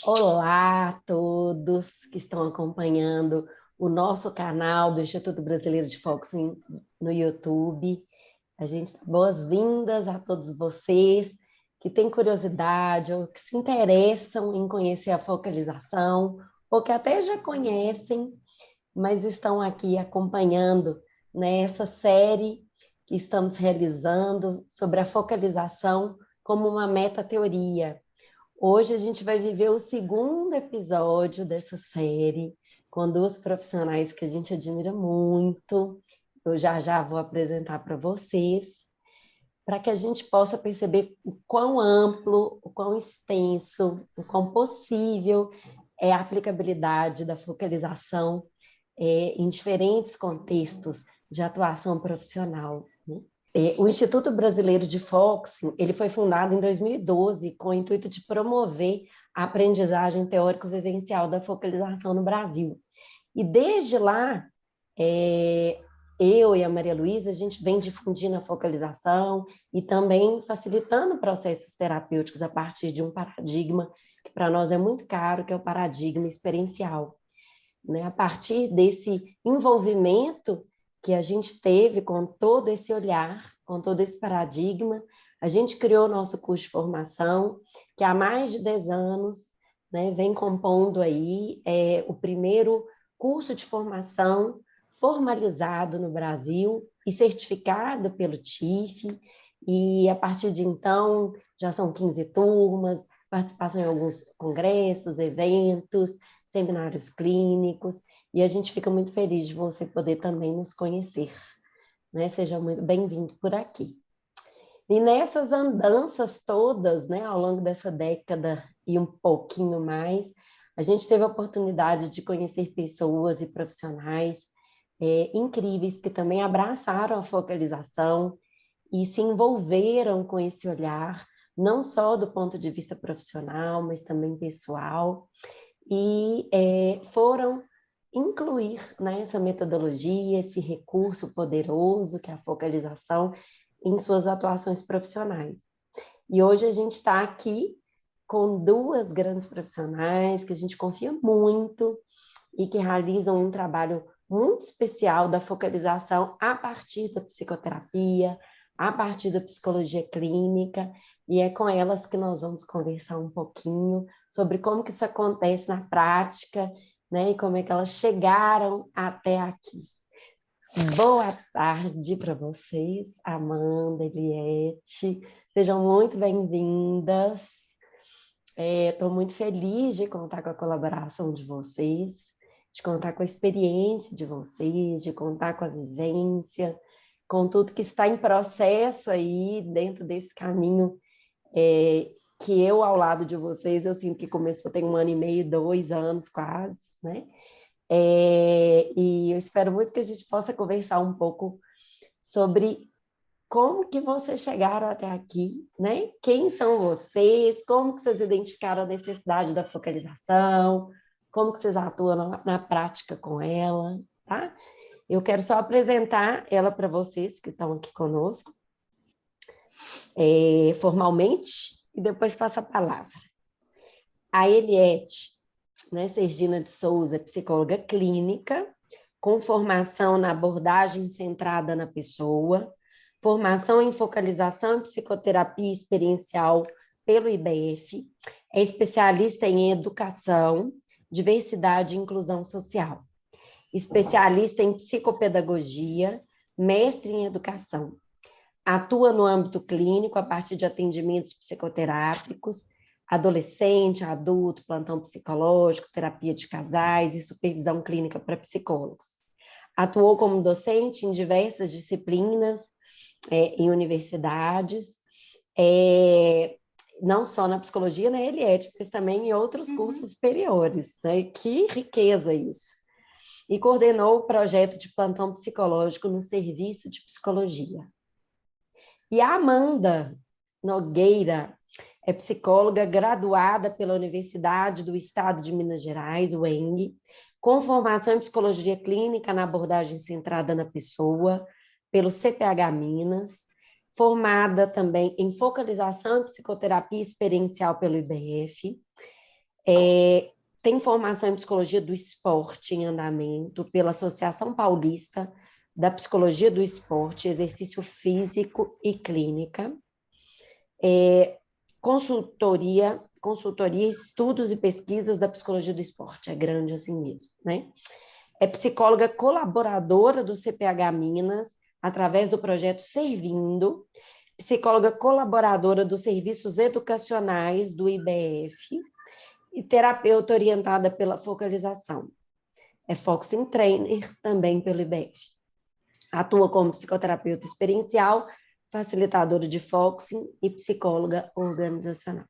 Olá a todos que estão acompanhando o nosso canal do Instituto Brasileiro de Focus no YouTube. A gente dá boas-vindas a todos vocês que têm curiosidade ou que se interessam em conhecer a focalização, ou que até já conhecem, mas estão aqui acompanhando nessa série que estamos realizando sobre a focalização como uma metateoria. Hoje a gente vai viver o segundo episódio dessa série com duas profissionais que a gente admira muito. Eu já vou apresentar para vocês, para que a gente possa perceber o quão amplo, o quão extenso, o quão possível é a aplicabilidade da focalização em diferentes contextos de atuação profissional, né? O Instituto Brasileiro de Focusing, ele foi fundado em 2012 com o intuito de promover a aprendizagem teórico-vivencial da focalização no Brasil. E desde lá, é, eu e a Maria Luísa, a gente vem difundindo a focalização e também facilitando processos terapêuticos a partir de um paradigma que para nós é muito caro, que é o paradigma experiencial, né? A partir desse envolvimento que a gente teve com todo esse olhar, com todo esse paradigma, a gente criou nosso curso de formação, que há mais de 10 anos, né, vem compondo aí o primeiro curso de formação formalizado no Brasil e certificado pelo TIF, e a partir de então já são 15 turmas, participação em alguns congressos, eventos, seminários clínicos, e a gente fica muito feliz de você poder também nos conhecer, né? Seja muito bem-vindo por aqui. E nessas andanças todas, né, ao longo dessa década e um pouquinho mais, a gente teve a oportunidade de conhecer pessoas e profissionais incríveis que também abraçaram a focalização e se envolveram com esse olhar, não só do ponto de vista profissional, mas também pessoal, e foram incluir, né, essa metodologia, esse recurso poderoso que é a focalização em suas atuações profissionais. E hoje a gente está aqui com duas grandes profissionais que a gente confia muito e que realizam um trabalho muito especial da focalização a partir da psicoterapia, a partir da psicologia clínica, e é com elas que nós vamos conversar um pouquinho sobre como que isso acontece na prática, né, e como é que elas chegaram até aqui. Boa tarde para vocês, Amanda, Eliette, sejam muito bem-vindas. Estou muito feliz de contar com a colaboração de vocês, de contar com a experiência de vocês, de contar com a vivência, com tudo que está em processo aí dentro desse caminho que eu, ao lado de vocês, eu sinto que começou tem 1 ano e meio, 2 anos quase, né? E eu espero muito que a gente possa conversar um pouco sobre como que vocês chegaram até aqui, né? Quem são vocês? Como que vocês identificaram a necessidade da focalização? Como que vocês atuam na prática com ela, tá? Eu quero só apresentar ela para vocês que estão aqui conosco, formalmente, e depois passo a palavra. A Eliette, né, Sergina de Souza, psicóloga clínica, com formação na abordagem centrada na pessoa, formação em focalização e psicoterapia experiencial pelo IBF, é especialista em educação, diversidade e inclusão social, especialista em psicopedagogia, mestre em educação. Atua no âmbito clínico a partir de atendimentos psicoterápicos, adolescente, adulto, plantão psicológico, terapia de casais e supervisão clínica para psicólogos. Atuou como docente em diversas disciplinas, em universidades, não só na psicologia, na Eliette, mas também em outros cursos superiores, né? Que riqueza isso! E coordenou o projeto de plantão psicológico no serviço de psicologia. E a Amanda Nogueira é psicóloga graduada pela Universidade do Estado de Minas Gerais, UENG, com formação em psicologia clínica na abordagem centrada na pessoa, pelo CPH Minas, formada também em focalização e psicoterapia experiencial pelo IBF, Tem formação em Psicologia do Esporte em andamento pela Associação Paulista da Psicologia do Esporte, Exercício Físico e Clínica. Consultoria, estudos e pesquisas da Psicologia do Esporte, é grande assim mesmo, né? É psicóloga colaboradora do CPH Minas, através do projeto Servindo, psicóloga colaboradora dos serviços educacionais do IBF e terapeuta orientada pela focalização. É Foxing Trainer também pelo IBF. Atua como psicoterapeuta experiencial, facilitadora de Foxing e psicóloga organizacional.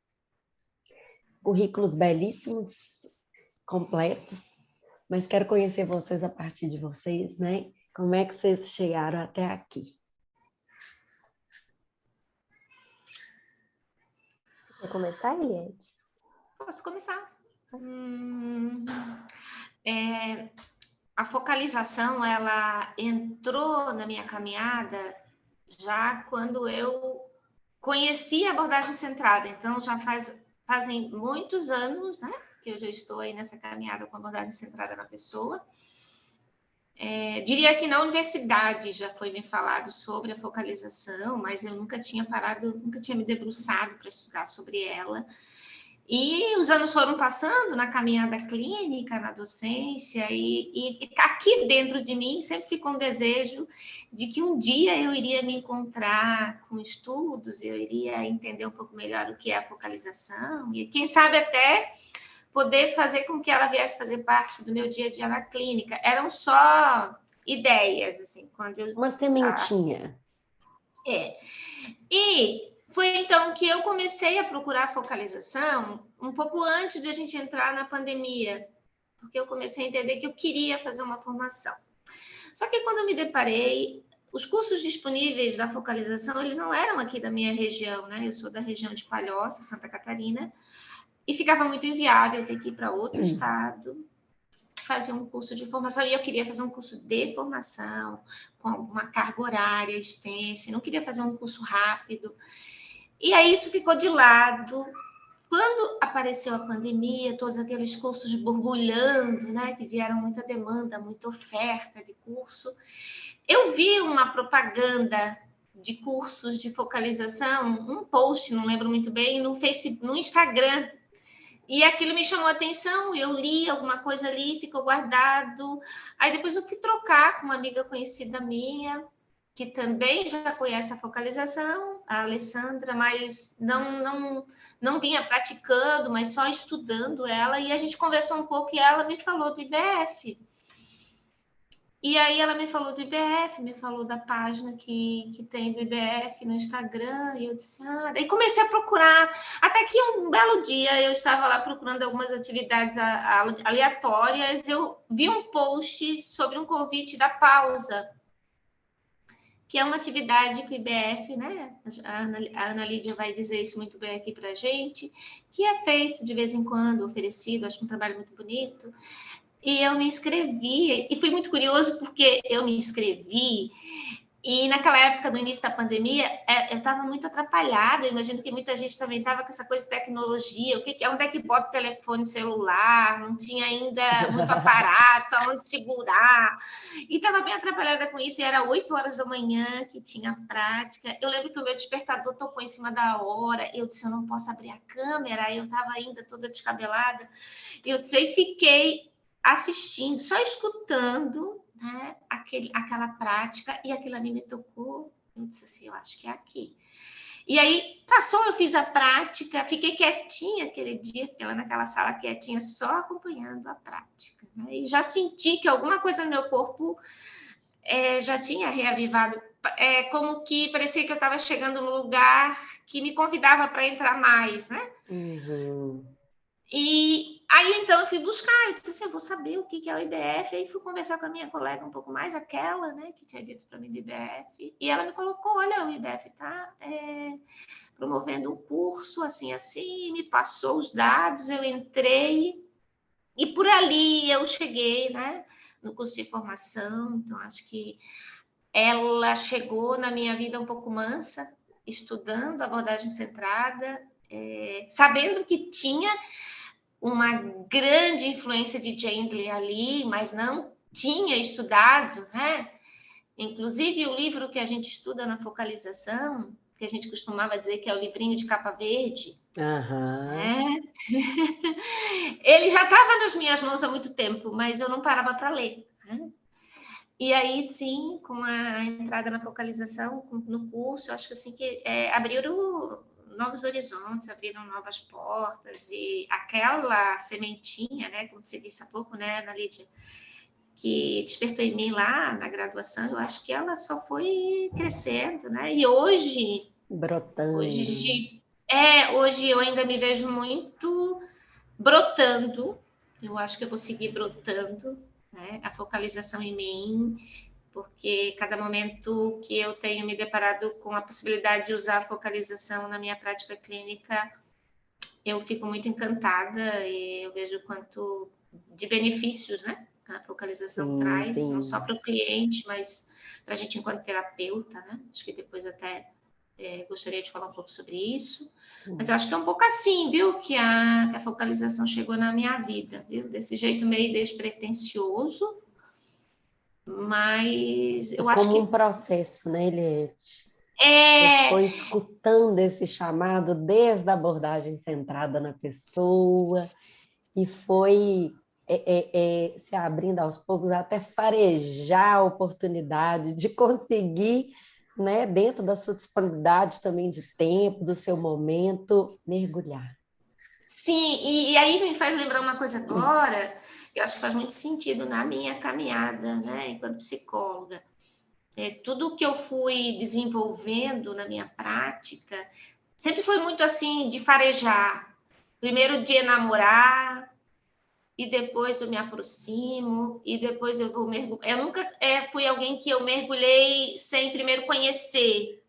Currículos belíssimos, completos, mas quero conhecer vocês a partir de vocês, né? Como é que vocês chegaram até aqui? Quer começar, Eliette? Posso começar. A focalização, ela entrou na minha caminhada já quando eu conheci a abordagem centrada. Então, já fazem muitos anos, né, que eu já estou aí nessa caminhada com abordagem centrada na pessoa. Diria que na universidade já foi me falado sobre a focalização, mas eu nunca tinha parado, nunca tinha me debruçado para estudar sobre ela. E os anos foram passando na caminhada clínica, na docência, e aqui dentro de mim sempre ficou um desejo de que um dia eu iria me encontrar com estudos, eu iria entender um pouco melhor o que é a focalização, e quem sabe até poder fazer com que ela viesse fazer parte do meu dia a dia na clínica. Eram só ideias, assim, quando eu... Uma sementinha. E foi então que eu comecei a procurar focalização um pouco antes de a gente entrar na pandemia, porque eu comecei a entender que eu queria fazer uma formação. Só que quando eu me deparei, os cursos disponíveis da focalização, eles não eram aqui da minha região, né? Eu sou da região de Palhoça, Santa Catarina, e ficava muito inviável ter que ir para outro estado, fazer um curso de formação, e eu queria fazer um curso de formação, com uma carga horária extensa, não queria fazer um curso rápido. E aí isso ficou de lado. Quando apareceu a pandemia, todos aqueles cursos borbulhando, né, que vieram muita demanda, muita oferta de curso, eu vi uma propaganda de cursos de focalização, um post, não lembro muito bem, no Facebook, no Instagram. E aquilo me chamou a atenção, eu li alguma coisa ali, ficou guardado. Aí depois eu fui trocar com uma amiga conhecida minha, que também já conhece a focalização, a Alessandra, mas não vinha praticando, mas só estudando ela. E a gente conversou um pouco e ela me falou do IBF. E aí ela me falou do IBF, me falou da página que tem do IBF no Instagram, e eu disse, daí comecei a procurar, até que um belo dia eu estava lá procurando algumas atividades aleatórias, eu vi um post sobre um convite da pausa, que é uma atividade que o IBF, né, a Ana Lídia vai dizer isso muito bem aqui para a gente, que é feito de vez em quando, oferecido, acho um trabalho muito bonito. E eu me inscrevi, e foi muito curioso porque eu me inscrevi, e naquela época, no início da pandemia, eu estava muito atrapalhada, eu imagino que muita gente também estava com essa coisa de tecnologia, onde é que bota o telefone celular, não tinha ainda muito aparato, onde segurar, e estava bem atrapalhada com isso, e era 8 horas da manhã que tinha prática. Eu lembro que o meu despertador tocou em cima da hora, eu disse, eu não posso abrir a câmera, eu estava ainda toda descabelada, eu disse, e fiquei assistindo, só escutando, né, aquela prática, e aquilo ali me tocou. Eu disse assim, eu acho que é aqui. E aí passou, eu fiz a prática, fiquei quietinha aquele dia, fiquei lá naquela sala quietinha, só acompanhando a prática, né? E já senti que alguma coisa no meu corpo já tinha reavivado, como que parecia que eu estava chegando no lugar que me convidava para entrar mais, né? Uhum. E aí, então, eu fui buscar, eu disse assim, eu vou saber o que é o IBF, aí fui conversar com a minha colega um pouco mais, aquela, né, que tinha dito para mim do IBF, e ela me colocou, olha, o IBF está promovendo um curso, assim, me passou os dados, eu entrei, e por ali eu cheguei, né, no curso de formação, então acho que ela chegou na minha vida um pouco mansa, estudando abordagem centrada, sabendo que tinha uma grande influência de Chandler ali, mas não tinha estudado, né? Inclusive, o livro que a gente estuda na focalização, que a gente costumava dizer que é o livrinho de capa verde, né? Ele já estava nas minhas mãos há muito tempo, mas eu não parava para ler, né? E aí, sim, com a entrada na focalização, no curso, acho que assim que abriram novos horizontes, abriram novas portas, e aquela sementinha, né, como você disse há pouco, né, Ana Lídia, que despertou em mim lá na graduação, eu acho que ela só foi crescendo, né? E hoje, Brotando. hoje eu ainda me vejo muito brotando. Eu acho que eu vou seguir brotando, né? A focalização em mim, porque cada momento que eu tenho me deparado com a possibilidade de usar a focalização na minha prática clínica, eu fico muito encantada e eu vejo quanto de benefícios, né, a focalização traz, não só para o cliente, mas para a gente enquanto terapeuta, né? Acho que depois até gostaria de falar um pouco sobre isso. Mas eu acho que é um pouco assim, viu, que a focalização chegou na minha vida, viu? Desse jeito meio despretensioso, mas eu acho como que um processo, né, Eliette? Você foi escutando esse chamado desde a abordagem centrada na pessoa e foi se abrindo aos poucos até farejar a oportunidade de conseguir, né, dentro da sua disponibilidade também de tempo, do seu momento, mergulhar. Sim, e aí me faz lembrar uma coisa agora, que eu acho que faz muito sentido na minha caminhada, né, enquanto psicóloga. Tudo que eu fui desenvolvendo na minha prática sempre foi muito assim de farejar. Primeiro de enamorar, e depois eu me aproximo, e depois eu vou mergulhar. Eu nunca fui alguém que eu mergulhei sem primeiro conhecer.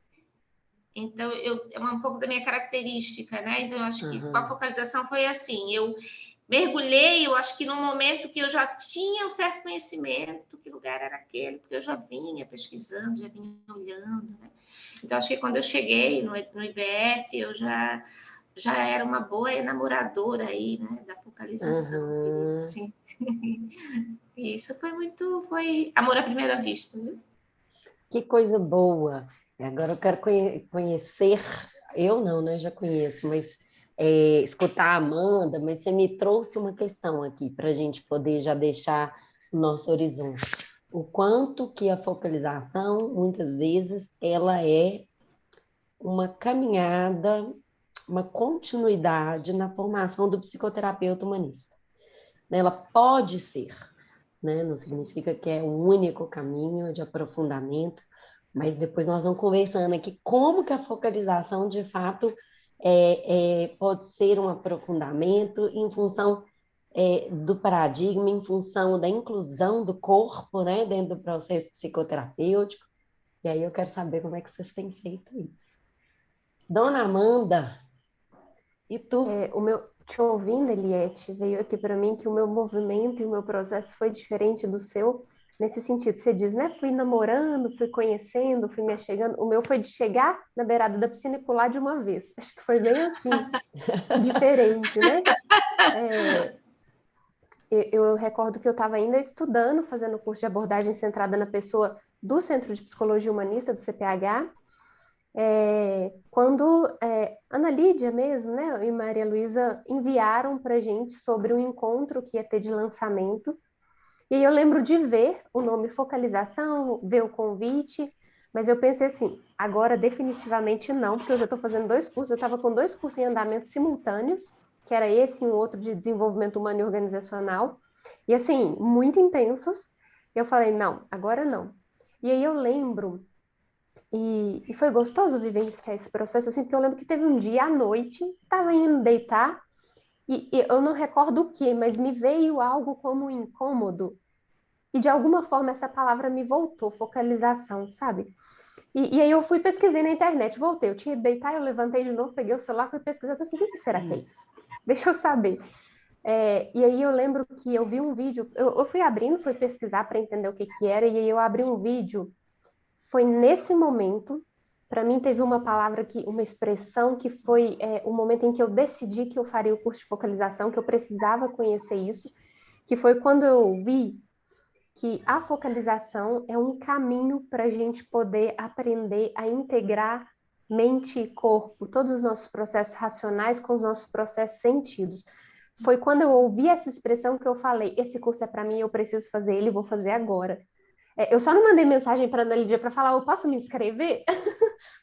Então, é um pouco da minha característica, né? Então, eu acho que com a focalização foi assim. Eu mergulhei, eu acho que no momento que eu já tinha um certo conhecimento, que lugar era aquele, porque eu já vinha pesquisando, já vinha olhando, né? Então, acho que quando eu cheguei no IBF, eu já era uma boa enamoradora aí, né, da focalização. Assim. Isso foi amor à primeira vista, né? Que coisa boa! Agora eu quero conhecer, eu não, né? Já conheço, mas escutar a Amanda, mas você me trouxe uma questão aqui para a gente poder já deixar o nosso horizonte. O quanto que a focalização, muitas vezes, ela é uma caminhada, uma continuidade na formação do psicoterapeuta humanista. Ela pode ser, né? Não significa que é o único caminho de aprofundamento, mas depois nós vamos conversando aqui como que a focalização, de fato, pode ser um aprofundamento em função do paradigma, em função da inclusão do corpo, né, dentro do processo psicoterapêutico. E aí eu quero saber como é que vocês têm feito isso. Dona Amanda, e tu? Te ouvindo, Eliette, veio aqui para mim que o meu movimento e o meu processo foi diferente do seu, nesse sentido. Você diz, né? Fui namorando, fui conhecendo, fui me achegando. O meu foi de chegar na beirada da piscina e pular de uma vez. Acho que foi bem assim, diferente, né? Eu recordo que eu estava ainda estudando, fazendo curso de abordagem centrada na pessoa do Centro de Psicologia Humanista, do CPH, quando Ana Lídia mesmo, né, e Maria Luísa enviaram para a gente sobre um encontro que ia ter de lançamento, e aí eu lembro de ver o nome Focalização, ver o convite, mas eu pensei assim, agora definitivamente não, porque eu já estou fazendo 2 cursos, eu estava com 2 cursos em andamento simultâneos, que era esse e um outro de desenvolvimento humano e organizacional, e assim, muito intensos, e eu falei, não, agora não. E aí eu lembro e foi gostoso vivenciar esse processo, assim, porque eu lembro que teve um dia à noite, estava indo deitar, e eu não recordo o que, mas me veio algo como um incômodo, e de alguma forma essa palavra me voltou, focalização, sabe? E aí eu fui pesquisei na internet, voltei, eu tinha ido deitar, eu levantei de novo, peguei o celular, fui pesquisar, tô assim, o que será que é isso? Deixa eu saber. E aí eu lembro que eu vi um vídeo, eu fui abrindo, fui pesquisar para entender o que era, e aí eu abri um vídeo, foi nesse momento para mim teve uma palavra, uma expressão que foi o momento em que eu decidi que eu faria o curso de focalização, que eu precisava conhecer isso, que foi quando eu vi que a focalização é um caminho para a gente poder aprender a integrar mente e corpo, todos os nossos processos racionais com os nossos processos sentidos. Foi quando eu ouvi essa expressão que eu falei, esse curso é para mim, eu preciso fazer ele, vou fazer agora. Eu só não mandei mensagem para a Ana Lídia para falar, eu posso me inscrever?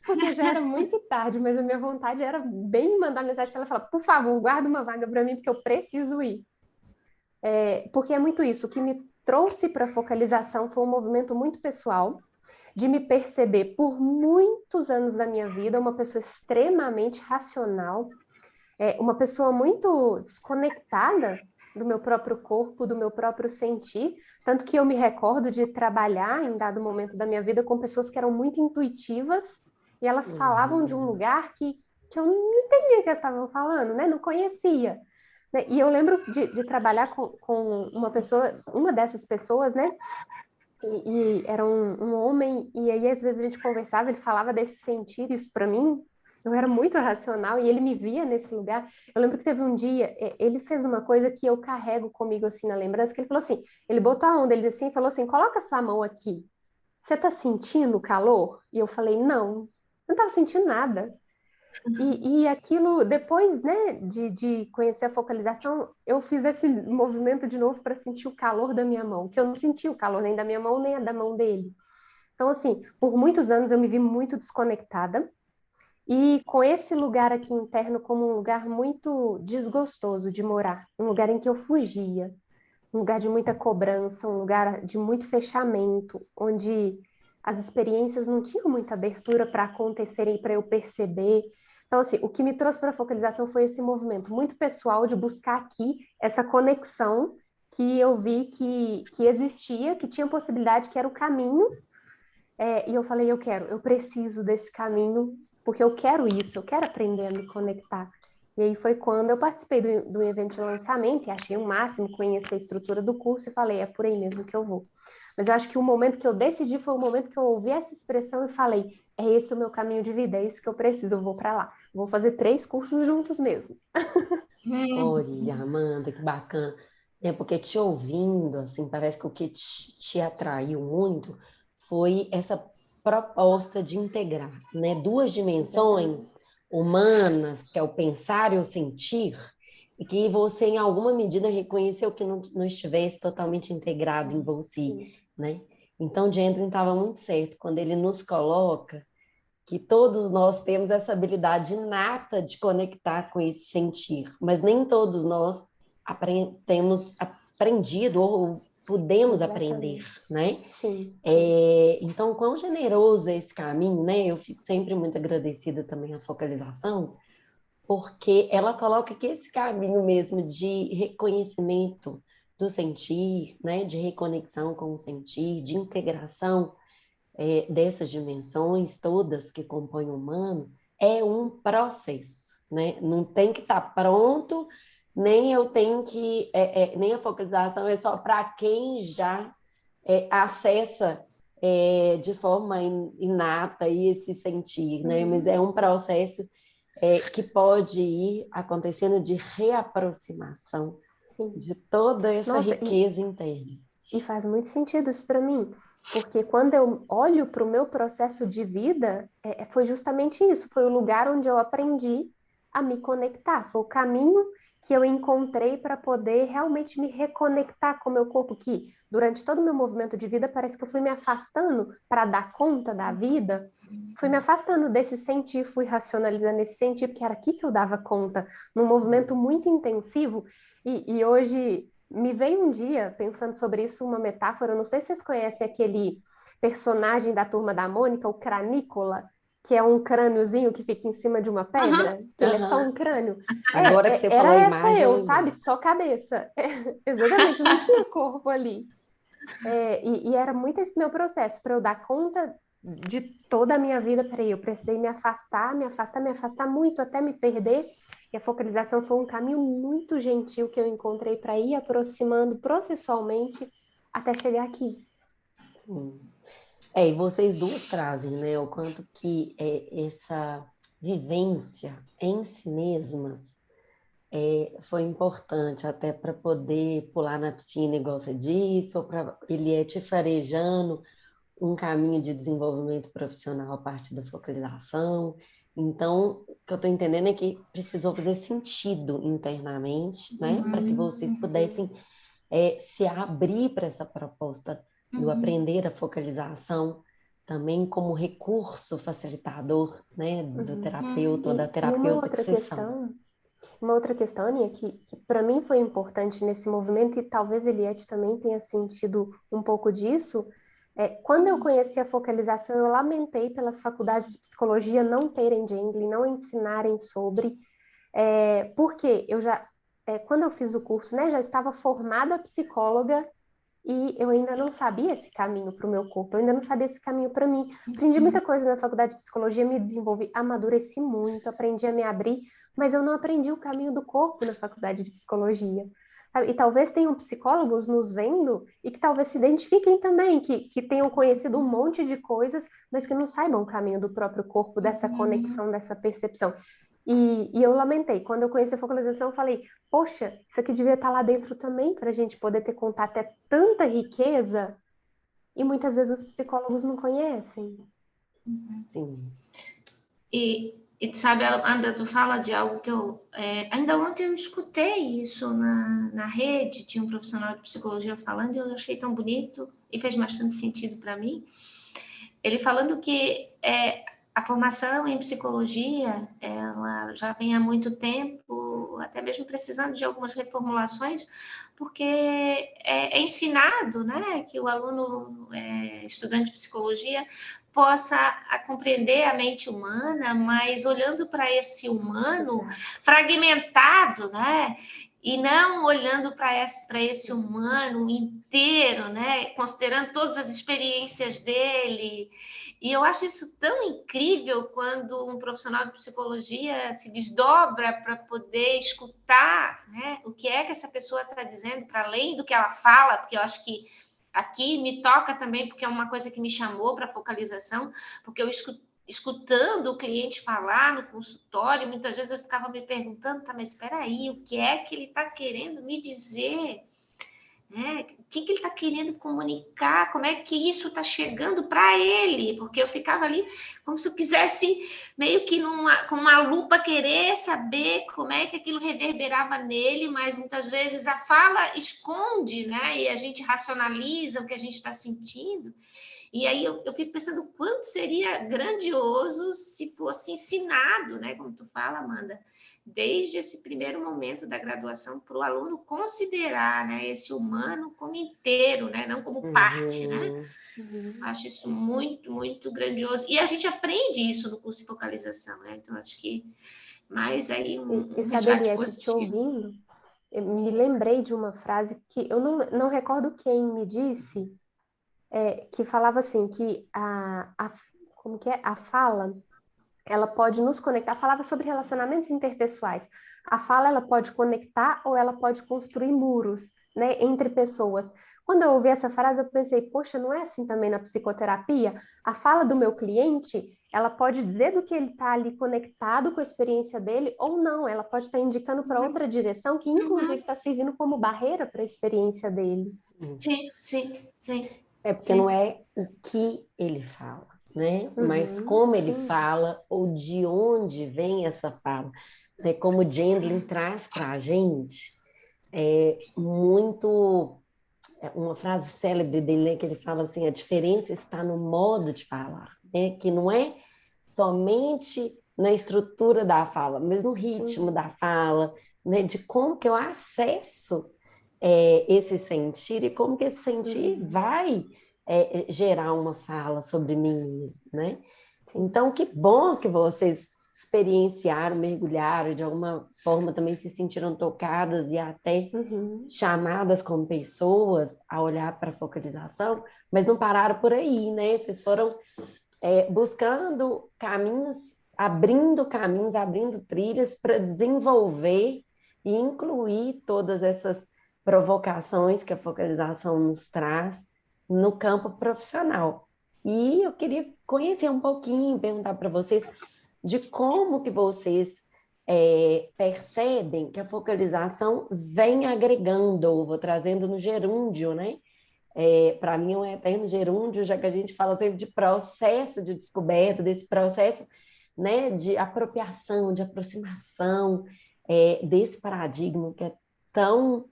Porque já era muito tarde, mas a minha vontade era bem mandar mensagem para ela falar, por favor, guarda uma vaga para mim, porque eu preciso ir. Porque é muito isso, o que me trouxe para a focalização foi um movimento muito pessoal, de me perceber por muitos anos da minha vida uma pessoa extremamente racional, uma pessoa muito desconectada do meu próprio corpo, do meu próprio sentir, tanto que eu me recordo de trabalhar em dado momento da minha vida com pessoas que eram muito intuitivas e elas falavam de um lugar que eu não entendia o que elas estavam falando, né? Não conhecia. Né? E eu lembro de trabalhar com uma pessoa, uma dessas pessoas, né? E era um homem, e aí às vezes a gente conversava, ele falava desse sentir, isso para mim, eu era muito racional, e ele me via nesse lugar. Eu lembro que teve um dia, ele fez uma coisa que eu carrego comigo assim na lembrança, que ele falou assim, ele botou a onda, ele assim, falou assim, coloca sua mão aqui, você tá sentindo o calor? E eu falei, não tava sentindo nada. E aquilo, depois, né, de conhecer a focalização, eu fiz esse movimento de novo para sentir o calor da minha mão, que eu não senti o calor nem da minha mão, nem da mão dele. Então, assim, por muitos anos eu me vi muito desconectada e com esse lugar aqui interno como um lugar muito desgostoso de morar, um lugar em que eu fugia, um lugar de muita cobrança, um lugar de muito fechamento, onde as experiências não tinham muita abertura para acontecerem, para eu perceber. Então, assim, o que me trouxe para a focalização foi esse movimento muito pessoal de buscar aqui essa conexão que eu vi que existia, que tinha possibilidade, que era o caminho. E eu falei, eu preciso desse caminho, porque eu quero isso, eu quero aprender a me conectar. E aí foi quando eu participei do evento de lançamento e achei o máximo conhecer a estrutura do curso e falei, é por aí mesmo que eu vou. Mas eu acho que o momento que eu decidi foi o momento que eu ouvi essa expressão e falei, é esse o meu caminho de vida, é isso que eu preciso, eu vou para lá. Vou fazer 3 cursos juntos mesmo. Olha, Amanda, que bacana. É porque te ouvindo, assim, parece que o que te atraiu muito foi essa proposta de integrar, né? Duas dimensões humanas, que é o pensar e o sentir, e que você, em alguma medida, reconheceu que não estivesse totalmente integrado em você, né? Então, Gendron estava muito certo quando ele nos coloca que todos nós temos essa habilidade inata de conectar com esse sentir, mas nem todos nós temos aprendido ou podemos aprender, né? Sim. Então, quão generoso é esse caminho, né? Eu fico sempre muito agradecida também à focalização, porque ela coloca que esse caminho mesmo de reconhecimento do sentir, né? De reconexão com o sentir, de integração dessas dimensões todas que compõem o humano, é um processo, né? Não tem que estar pronto, nem eu tenho que, nem a focalização é só para quem já acessa de forma inata esse sentir, né? Mas é um processo que pode ir acontecendo de reaproximação de toda essa riqueza interna. E faz muito sentido isso para mim, porque quando eu olho para o meu processo de vida, foi justamente isso, foi o lugar onde eu aprendi a me conectar, foi o caminho que eu encontrei para poder realmente me reconectar com o meu corpo, que durante todo o meu movimento de vida parece que eu fui me afastando para dar conta da vida, fui me afastando desse sentir, fui racionalizando esse sentir, porque era aqui que eu dava conta, num movimento muito intensivo, e hoje me veio um dia, pensando sobre isso, uma metáfora. Eu não sei se vocês conhecem aquele personagem da Turma da Mônica, o Cranícola, que é um crâniozinho que fica em cima de uma pedra, que ele é só um crânio. Agora que você falou era a essa imagem, eu, sabe? Só cabeça. Exatamente, não tinha corpo ali. E era muito esse meu processo, para eu dar conta de toda a minha vida. Peraí, eu precisei me afastar, me afastar, me afastar muito, até me perder. E a focalização foi um caminho muito gentil que eu encontrei para ir aproximando processualmente até chegar aqui. Sim. E vocês duas trazem, né, o quanto que essa vivência em si mesmas foi importante até para poder pular na piscina igual você disse, ou para ele te farejando um caminho de desenvolvimento profissional a partir da focalização. Então, o que eu estou entendendo é que precisou fazer sentido internamente, né, para que vocês pudessem se abrir para essa proposta do aprender a focalização também como recurso facilitador, né, do terapeuta ou da E terapeuta que vocês são. Uma outra questão, Aninha, que para mim foi importante nesse movimento, e talvez Eliette também tenha sentido um pouco disso, quando eu conheci a focalização, eu lamentei pelas faculdades de psicologia não terem Jengli, não ensinarem sobre, porque eu já, quando eu fiz o curso, né, já estava formada psicóloga e eu ainda não sabia esse caminho para o meu corpo, eu ainda não sabia esse caminho para mim. Aprendi muita coisa na faculdade de psicologia, me desenvolvi, amadureci muito, aprendi a me abrir, mas eu não aprendi o caminho do corpo na faculdade de psicologia. Sabe? E talvez tenham psicólogos nos vendo e que talvez se identifiquem também, que tenham conhecido um monte de coisas, mas que não saibam o caminho do próprio corpo, dessa conexão, dessa percepção. E eu lamentei. Quando eu conheci a focalização, eu falei, poxa, isso aqui devia estar lá dentro também para a gente poder ter contato. É tanta riqueza e muitas vezes os psicólogos não conhecem. Sim. E tu sabe, Amanda, tu fala de algo que ainda ontem eu escutei isso na rede, tinha um profissional de psicologia falando, e eu achei tão bonito e fez bastante sentido para mim. Ele falando que a formação em psicologia, ela já vem há muito tempo, até mesmo precisando de algumas reformulações, porque é ensinado, né, que o aluno estudante de psicologia possa compreender a mente humana, mas olhando para esse humano fragmentado, né, e não olhando para esse humano inteiro, né, considerando todas as experiências dele. E eu acho isso tão incrível quando um profissional de psicologia se desdobra para poder escutar, né, o que é que essa pessoa está dizendo, para além do que ela fala, porque eu acho que aqui me toca também, porque é uma coisa que me chamou para focalização, porque eu escutando o cliente falar no consultório, muitas vezes eu ficava me perguntando, tá, mas espera aí, o que é que ele está querendo me dizer? O que ele está querendo comunicar? Como é que isso está chegando para ele? Porque eu ficava ali como se eu quisesse, meio que com uma lupa, querer saber como é que aquilo reverberava nele, mas muitas vezes a fala esconde, né? E a gente racionaliza o que a gente está sentindo. E aí eu fico pensando o quanto seria grandioso se fosse ensinado, né? Como tu fala, Amanda, desde esse primeiro momento da graduação, para o aluno considerar, né, esse humano como inteiro, né, não como parte, né? Acho isso muito, muito grandioso. E a gente aprende isso no curso de focalização, né? Então, acho que mais aí um sabe, resgate Eliette, te positivo. ouvindo, eu me lembrei de uma frase que eu não recordo quem me disse, que falava assim, que como que é? A fala, ela pode nos conectar, falava sobre relacionamentos interpessoais. A fala, ela pode conectar ou ela pode construir muros, né, entre pessoas. Quando eu ouvi essa frase, eu pensei, poxa, não é assim também na psicoterapia? A fala do meu cliente, ela pode dizer do que ele está ali conectado com a experiência dele ou não, ela pode estar indicando para outra direção que, inclusive, está servindo como barreira para a experiência dele. Sim, sim, sim. Porque não é o que ele fala, né? Mas como ele fala ou de onde vem essa fala. Como o Gendlin traz para a gente, uma frase célebre dele, né, que ele fala assim, a diferença está no modo de falar, né? Que não é somente na estrutura da fala, mas no ritmo da fala, né? De como que eu acesso esse sentir e como que esse sentir vai gerar uma fala sobre mim mesmo, né? Então, que bom que vocês experienciaram, mergulharam, de alguma forma também se sentiram tocadas e até chamadas como pessoas a olhar para a focalização, mas não pararam por aí, né? Vocês foram buscando caminhos, abrindo trilhas para desenvolver e incluir todas essas provocações que a focalização nos traz no campo profissional. E eu queria conhecer um pouquinho, perguntar para vocês de como que vocês percebem que a focalização vem agregando, vou trazendo no gerúndio, né? Para mim é um eterno gerúndio, já que a gente fala sempre de processo de descoberta, desse processo, né, de apropriação, de aproximação, desse paradigma que é tão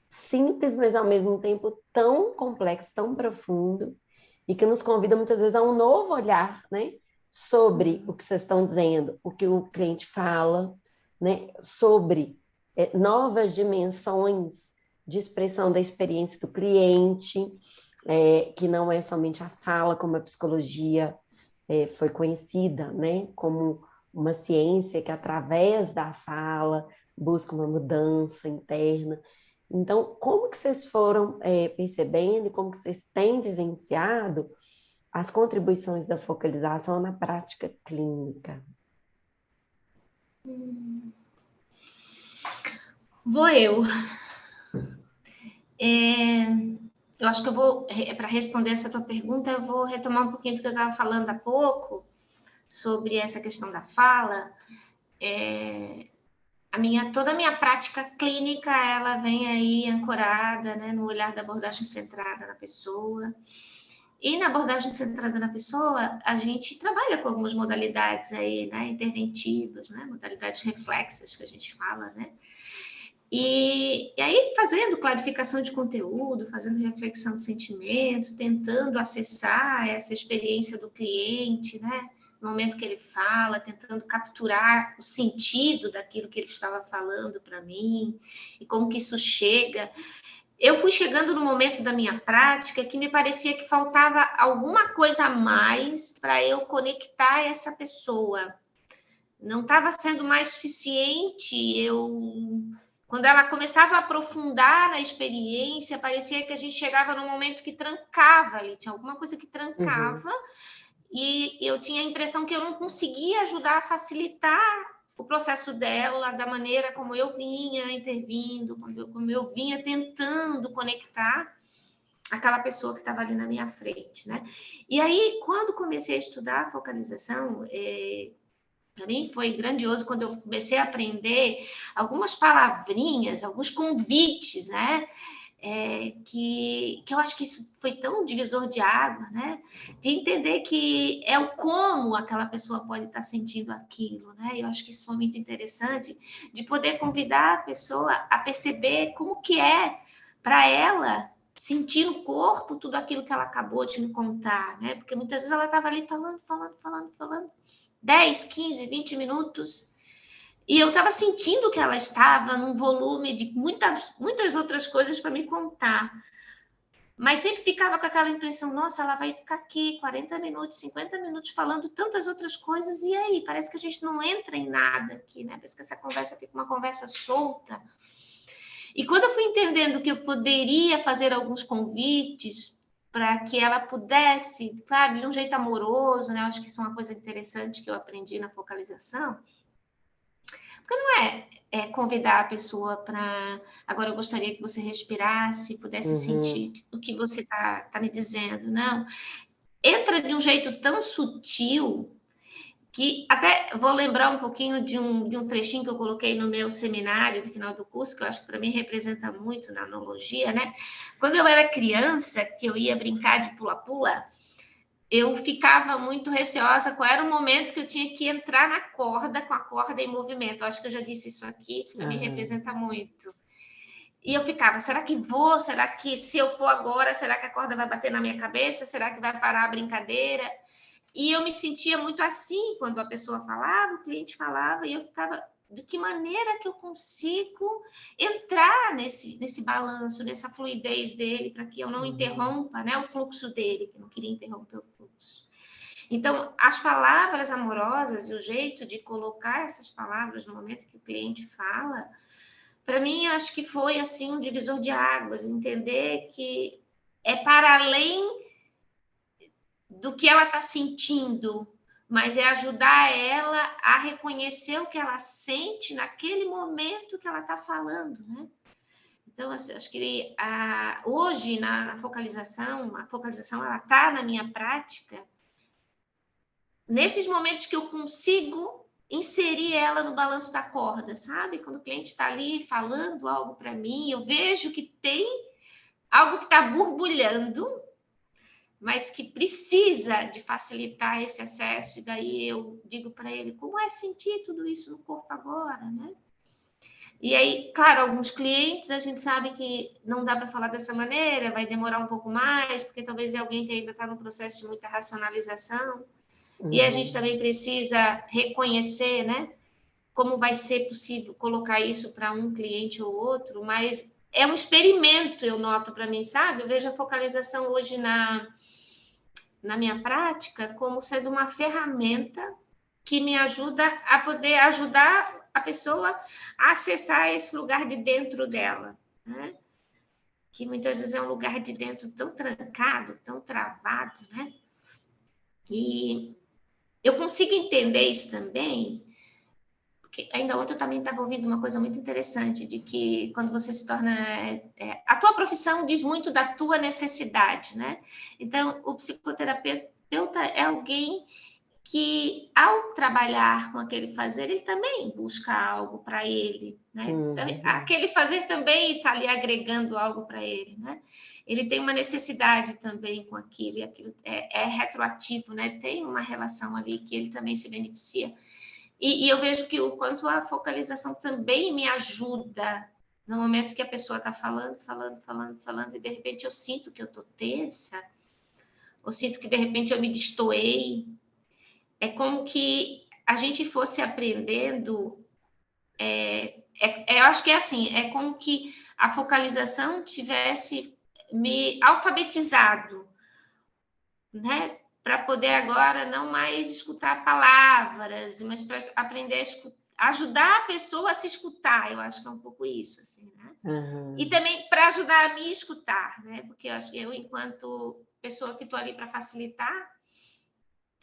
simples, mas ao mesmo tempo tão complexo, tão profundo, e que nos convida muitas vezes a um novo olhar, né, sobre o que vocês estão dizendo, o que o cliente fala, né, sobre novas dimensões de expressão da experiência do cliente, que não é somente a fala, como a psicologia foi conhecida, né, como uma ciência que, através da fala, busca uma mudança interna. Então, como que vocês foram percebendo e como que vocês têm vivenciado as contribuições da focalização na prática clínica? Vou eu. Eu acho que eu vou, para responder essa tua pergunta, eu vou retomar um pouquinho do que eu estava falando há pouco, sobre essa questão da fala. Toda a minha prática clínica, ela vem aí ancorada, né, no olhar da abordagem centrada na pessoa. E na abordagem centrada na pessoa, a gente trabalha com algumas modalidades aí, né, interventivas, né, modalidades reflexas que a gente fala, né? E aí, fazendo clarificação de conteúdo, fazendo reflexão do sentimento, tentando acessar essa experiência do cliente, né? No momento que ele fala, tentando capturar o sentido daquilo que ele estava falando para mim e como que isso chega. Eu fui chegando no momento da minha prática que me parecia que faltava alguma coisa a mais para eu conectar essa pessoa. Não estava sendo mais suficiente quando ela começava a aprofundar a experiência, parecia que a gente chegava num momento que trancava ali, tinha alguma coisa que trancava, e eu tinha a impressão que eu não conseguia ajudar a facilitar o processo dela, da maneira como eu vinha intervindo, como eu vinha tentando conectar aquela pessoa que estava ali na minha frente, né? E aí, quando comecei a estudar a focalização, para mim foi grandioso quando eu comecei a aprender algumas palavrinhas, alguns convites, né? Que eu acho que isso foi tão divisor de água, né? De entender que é o como aquela pessoa pode estar sentindo aquilo, né? Eu acho que isso foi muito interessante, de poder convidar a pessoa a perceber como que é para ela sentir no corpo tudo aquilo que ela acabou de me contar, né? Porque muitas vezes ela estava ali falando 10, 15, 20 minutos, e eu estava sentindo que ela estava num volume de muitas outras coisas para me contar, mas sempre ficava com aquela impressão, nossa, ela vai ficar aqui 40 minutos, 50 minutos falando tantas outras coisas, e aí? Parece que a gente não entra em nada aqui, né? Parece que essa conversa fica uma conversa solta. E quando eu fui entendendo que eu poderia fazer alguns convites para que ela pudesse, claro, de um jeito amoroso, né? Eu acho que isso é uma coisa interessante que eu aprendi na focalização. Porque não é convidar a pessoa para... Agora eu gostaria que você respirasse, pudesse sentir o que você está me dizendo. Não. Entra de um jeito tão sutil que até vou lembrar um pouquinho de um trechinho que eu coloquei no meu seminário do final do curso, que eu acho que para mim representa muito na analogia, né? Quando eu era criança, que eu ia brincar de pula-pula, eu ficava muito receosa qual era o momento que eu tinha que entrar na corda, com a corda em movimento. Eu acho que eu já disse isso aqui, isso me representa muito. E eu ficava, será que vou? Será que se eu for agora, será que a corda vai bater na minha cabeça? Será que vai parar a brincadeira? E eu me sentia muito assim quando a pessoa falava, o cliente falava, e eu ficava, de que maneira que eu consigo entrar nesse balanço, nessa fluidez dele, para que eu não interrompa, né, o fluxo dele, que eu não queria interromper o fluxo. Então, as palavras amorosas e o jeito de colocar essas palavras no momento que o cliente fala, para mim, acho que foi assim um divisor de águas, entender que é para além do que ela está sentindo, mas é ajudar ela a reconhecer o que ela sente naquele momento que ela está falando, né? Então, assim, acho que hoje, a focalização ela está na minha prática, nesses momentos que eu consigo inserir ela no balanço da corda, sabe? Quando o cliente está ali falando algo para mim, eu vejo que tem algo que está borbulhando, mas que precisa de facilitar esse acesso, e daí eu digo para ele, como é sentir tudo isso no corpo agora, né? E aí, claro, alguns clientes a gente sabe que não dá para falar dessa maneira, vai demorar um pouco mais, porque talvez é alguém que ainda está no processo de muita racionalização. E a gente também precisa reconhecer, né, como vai ser possível colocar isso para um cliente ou outro, mas é um experimento, eu noto para mim, sabe? Eu vejo a focalização hoje na minha prática como sendo uma ferramenta que me ajuda a poder ajudar a pessoa a acessar esse lugar de dentro dela, né? Que muitas vezes é um lugar de dentro tão trancado, tão travado, né? E eu consigo entender isso também, porque ainda ontem eu também estava ouvindo uma coisa muito interessante, de que quando você se torna... a tua profissão diz muito da tua necessidade, né? Então, o psicoterapeuta é alguém que, ao trabalhar com aquele fazer, ele também busca algo para ele, né? Aquele fazer também está ali agregando algo para ele, né? Ele tem uma necessidade também com aquilo, e aquilo é retroativo, né? Tem uma relação ali que ele também se beneficia. E eu vejo que o quanto a focalização também me ajuda no momento que a pessoa está falando, e de repente eu sinto que eu estou tensa, ou sinto que de repente eu me destoei. É como que a gente fosse aprendendo, eu acho que é assim, é como que a focalização tivesse me alfabetizado, né? Para poder agora não mais escutar palavras, mas para aprender a escutar, ajudar a pessoa a se escutar, eu acho que é um pouco isso, assim, né? E também para ajudar a me escutar, né? Porque eu acho que eu, enquanto pessoa que estou ali para facilitar,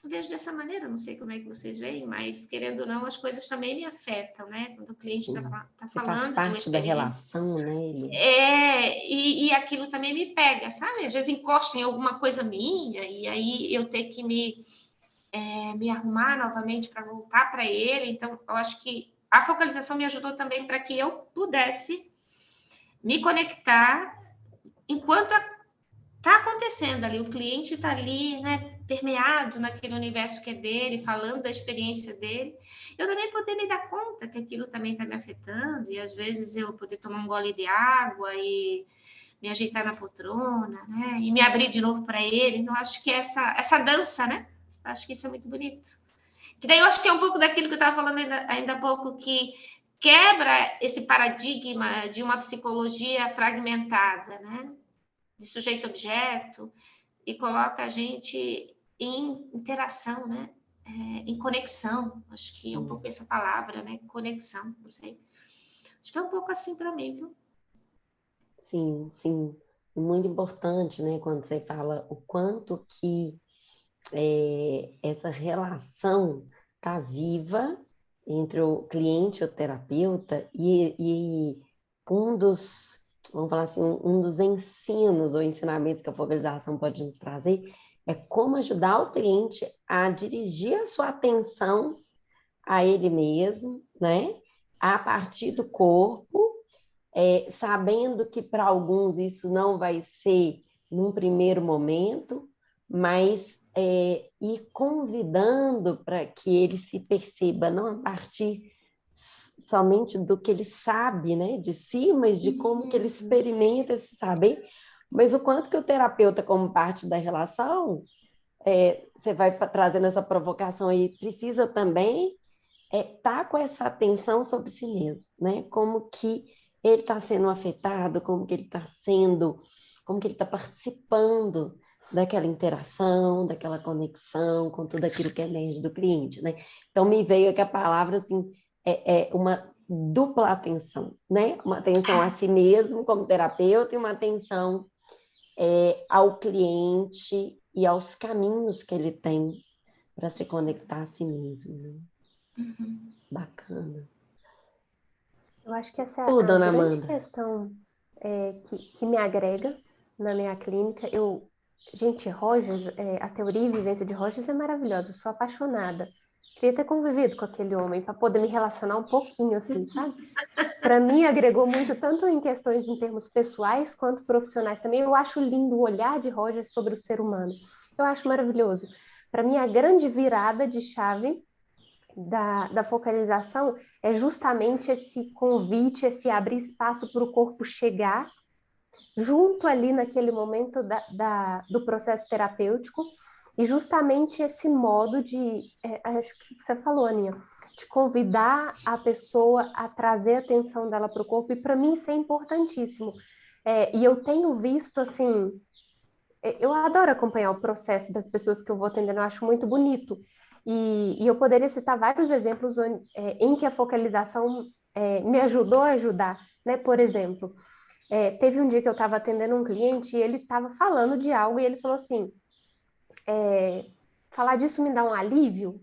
vejo dessa maneira, não sei como é que vocês veem, mas querendo ou não, as coisas também me afetam, né? Quando o cliente está falando de uma experiência. Da relação, né? E aquilo também me pega, sabe? Às vezes encosta em alguma coisa minha, e aí eu ter que me arrumar novamente para voltar para ele. Então, eu acho que a focalização me ajudou também para que eu pudesse me conectar enquanto está acontecendo ali, o cliente está ali, né, permeado naquele universo que é dele, falando da experiência dele, eu também poder me dar conta que aquilo também está me afetando, e às vezes eu poder tomar um gole de água e me ajeitar na poltrona, né, e me abrir de novo para ele. Então, acho que essa dança, né, acho que isso é muito bonito. Que daí eu acho que é um pouco daquilo que eu estava falando ainda há pouco, que quebra esse paradigma de uma psicologia fragmentada, né, de sujeito-objeto, e coloca a gente em interação, né? Em conexão. Acho que é um pouco essa palavra, né? Conexão, não sei. Acho que é um pouco assim para mim, viu? Sim, sim. Muito importante, né? Quando você fala o quanto que essa relação está viva entre o cliente e o terapeuta, e um dos, vamos falar assim, um dos ensinos ou ensinamentos que a focalização pode nos trazer é como ajudar o cliente a dirigir a sua atenção a ele mesmo, né? A partir do corpo, sabendo que para alguns isso não vai ser num primeiro momento, mas ir convidando para que ele se perceba não a partir somente do que ele sabe, né, de si, mas de como que ele experimenta esse saber, mas o quanto que o terapeuta, como parte da relação, você vai trazendo essa provocação aí, precisa também estar com essa atenção sobre si mesmo, né? Como que ele está sendo afetado, como que ele está sendo, como que ele está participando daquela interação, daquela conexão com tudo aquilo que emerge do cliente, né? Então, me veio aqui a palavra, assim, uma dupla atenção, né? Uma atenção a si mesmo como terapeuta e uma atenção ao cliente e aos caminhos que ele tem para se conectar a si mesmo, né? Bacana. Eu acho que essa é Tudo, a Dona grande Amanda. questão que me agrega na minha clínica. Gente, Rogers, a teoria e vivência de Rogers é maravilhosa, eu sou apaixonada. Queria ter convivido com aquele homem para poder me relacionar um pouquinho, assim, sabe? Para mim, agregou muito, tanto em questões em termos pessoais quanto profissionais também. Eu acho lindo o olhar de Rogers sobre o ser humano. Eu acho maravilhoso. Para mim, a grande virada de chave da focalização é justamente esse convite, esse abrir espaço para o corpo chegar junto ali naquele momento do processo terapêutico, e justamente esse modo de, acho que você falou, Aninha, de convidar a pessoa a trazer a atenção dela para o corpo, e para mim isso é importantíssimo. E eu tenho visto, assim, eu adoro acompanhar o processo das pessoas que eu vou atendendo, eu acho muito bonito. E eu poderia citar vários exemplos em que a focalização me ajudou a ajudar, né? Por exemplo, teve um dia que eu estava atendendo um cliente e ele estava falando de algo e ele falou assim, falar disso me dá um alívio?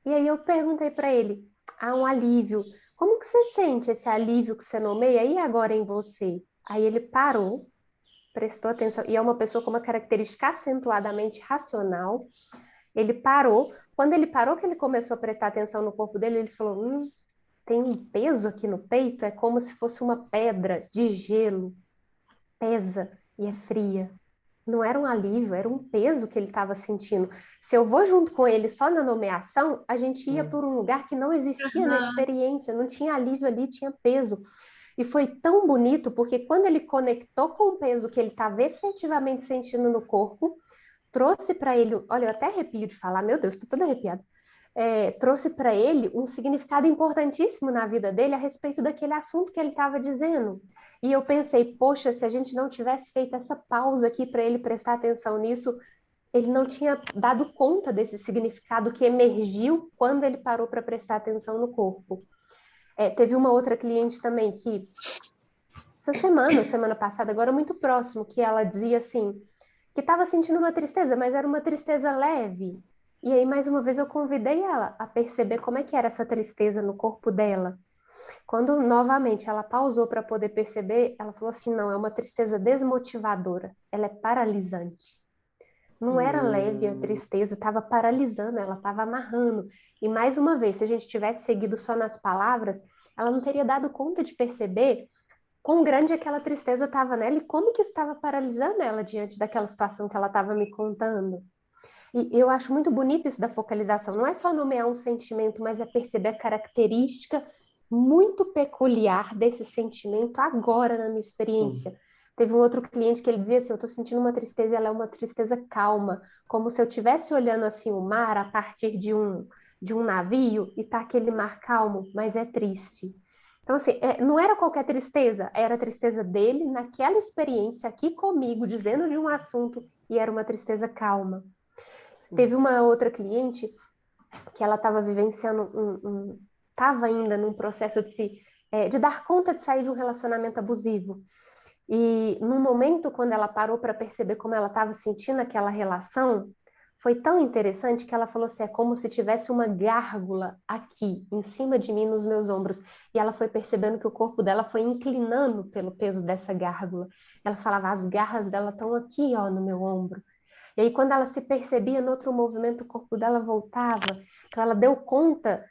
E aí eu perguntei para ele, um alívio, como que você sente esse alívio que você nomeia aí agora em você? Aí ele parou, prestou atenção, e é uma pessoa com uma característica acentuadamente racional. Ele parou, quando ele parou que ele começou a prestar atenção no corpo dele, ele falou, tem um peso aqui no peito, é como se fosse uma pedra de gelo, pesa e é fria. Não era um alívio, era um peso que ele estava sentindo. Se eu vou junto com ele só na nomeação, a gente ia por um lugar que não existia na experiência, não tinha alívio ali, tinha peso. E foi tão bonito, porque quando ele conectou com o peso que ele estava efetivamente sentindo no corpo, trouxe para ele, olha, eu até arrepio de falar, meu Deus, estou toda arrepiada. Trouxe para ele um significado importantíssimo na vida dele a respeito daquele assunto que ele estava dizendo. E eu pensei, poxa, se a gente não tivesse feito essa pausa aqui para ele prestar atenção nisso, ele não tinha dado conta desse significado que emergiu quando ele parou para prestar atenção no corpo. Teve uma outra cliente também que, essa semana, ou semana passada, agora muito próximo, que ela dizia assim, que estava sentindo uma tristeza, mas era uma tristeza leve. E aí, mais uma vez, eu convidei ela a perceber como é que era essa tristeza no corpo dela. Quando, novamente, ela pausou para poder perceber, ela falou assim, não, é uma tristeza desmotivadora, ela é paralisante. Não era leve a tristeza, estava paralisando, ela estava amarrando. E, mais uma vez, se a gente tivesse seguido só nas palavras, ela não teria dado conta de perceber quão grande aquela tristeza estava nela e como que estava paralisando ela diante daquela situação que ela estava me contando. E eu acho muito bonito isso da focalização. Não é só nomear um sentimento, mas é perceber a característica muito peculiar desse sentimento agora na minha experiência. Sim. Teve um outro cliente que ele dizia assim, eu estou sentindo uma tristeza, ela é uma tristeza calma, como se eu estivesse olhando assim o mar a partir de um navio e tá aquele mar calmo, mas é triste. Então, assim, não era qualquer tristeza, era a tristeza dele naquela experiência aqui comigo, dizendo de um assunto, e era uma tristeza calma. Sim. Teve uma outra cliente que ela estava vivenciando estava ainda num processo de dar conta de sair de um relacionamento abusivo. E no momento, quando ela parou para perceber como ela estava sentindo aquela relação, foi tão interessante que ela falou assim, é como se tivesse uma gárgula aqui, em cima de mim, nos meus ombros. E ela foi percebendo que o corpo dela foi inclinando pelo peso dessa gárgula. Ela falava, as garras dela estão aqui, ó, no meu ombro. E aí, quando ela se percebia no outro movimento, o corpo dela voltava. Então, ela deu conta,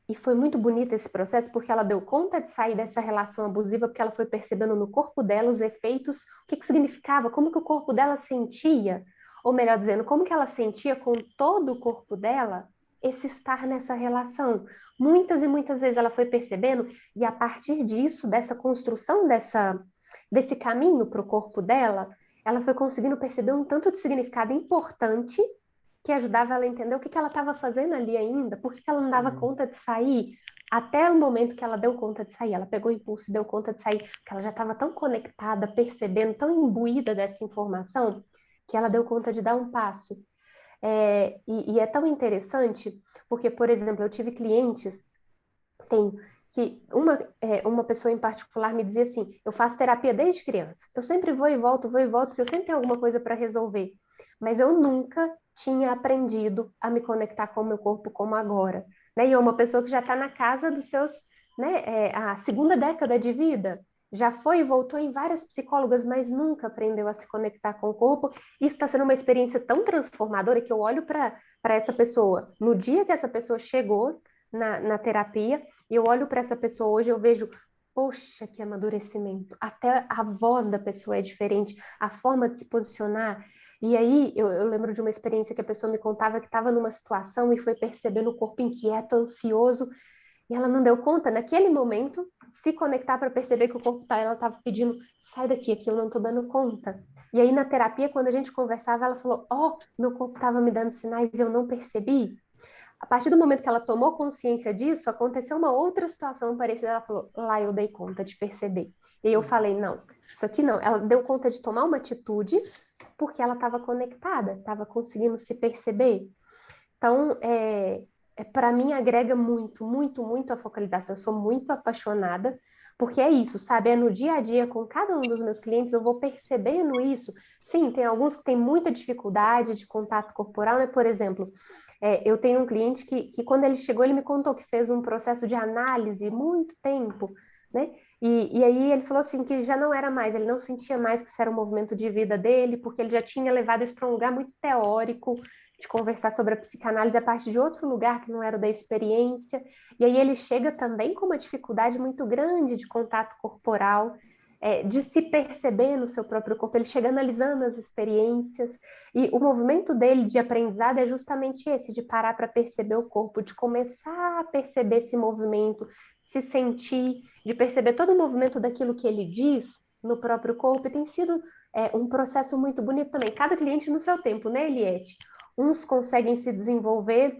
e foi muito bonito esse processo, porque ela deu conta de sair dessa relação abusiva, porque ela foi percebendo no corpo dela os efeitos, o que significava, como que o corpo dela sentia, ou melhor dizendo, como que ela sentia com todo o corpo dela esse estar nessa relação. Muitas e muitas vezes ela foi percebendo, e a partir disso, dessa construção desse caminho para o corpo dela, ela foi conseguindo perceber um tanto de significado importante que ajudava ela a entender o que ela estava fazendo ali ainda, por que ela não dava conta de sair, até o momento que ela deu conta de sair. Ela pegou o impulso e deu conta de sair, porque ela já estava tão conectada, percebendo, tão imbuída dessa informação, que ela deu conta de dar um passo. E é tão interessante, porque, por exemplo, eu tive clientes, que uma pessoa em particular me dizia assim, eu faço terapia desde criança, eu sempre vou e volto, porque eu sempre tenho alguma coisa para resolver, mas eu nunca tinha aprendido a me conectar com o meu corpo como agora, né? E é uma pessoa que já está na casa dos seus, né, a segunda década de vida, já foi e voltou em várias psicólogas, mas nunca aprendeu a se conectar com o corpo. Isso está sendo uma experiência tão transformadora que eu olho para essa pessoa, no dia que essa pessoa chegou na terapia, e eu olho para essa pessoa hoje, eu vejo, poxa, que amadurecimento. Até a voz da pessoa é diferente, a forma de se posicionar. E aí eu lembro de uma experiência que a pessoa me contava que estava numa situação e foi percebendo o corpo inquieto, ansioso, e ela não deu conta, naquele momento, se conectar para perceber que o corpo tá, ela estava pedindo, sai daqui, aqui eu não estou dando conta. E aí na terapia, quando a gente conversava, ela falou, meu corpo estava me dando sinais e eu não percebi. A partir do momento que ela tomou consciência disso, aconteceu uma outra situação parecida. Ela falou, lá eu dei conta de perceber. E eu falei, não, isso aqui não. Ela deu conta de tomar uma atitude porque ela estava conectada, estava conseguindo se perceber. Então, para mim, agrega muito, muito, muito a focalização. Eu sou muito apaixonada, porque é isso, sabe? É no dia a dia, com cada um dos meus clientes, eu vou percebendo isso. Sim, tem alguns que têm muita dificuldade de contato corporal, né? Por exemplo, eu tenho um cliente que, quando ele chegou, ele me contou que fez um processo de análise muito tempo, né? E aí ele falou assim que já não era mais, ele não sentia mais que isso era um movimento de vida dele, porque ele já tinha levado isso para um lugar muito teórico, de conversar sobre a psicanálise a partir de outro lugar que não era o da experiência. E aí ele chega também com uma dificuldade muito grande de contato corporal, de se perceber no seu próprio corpo. Ele chega analisando as experiências. E o movimento dele de aprendizado é justamente esse, de parar para perceber o corpo, de começar a perceber esse movimento, se sentir, de perceber todo o movimento daquilo que ele diz no próprio corpo. E tem sido um processo muito bonito também. Cada cliente no seu tempo, né, Eliette? Uns conseguem se desenvolver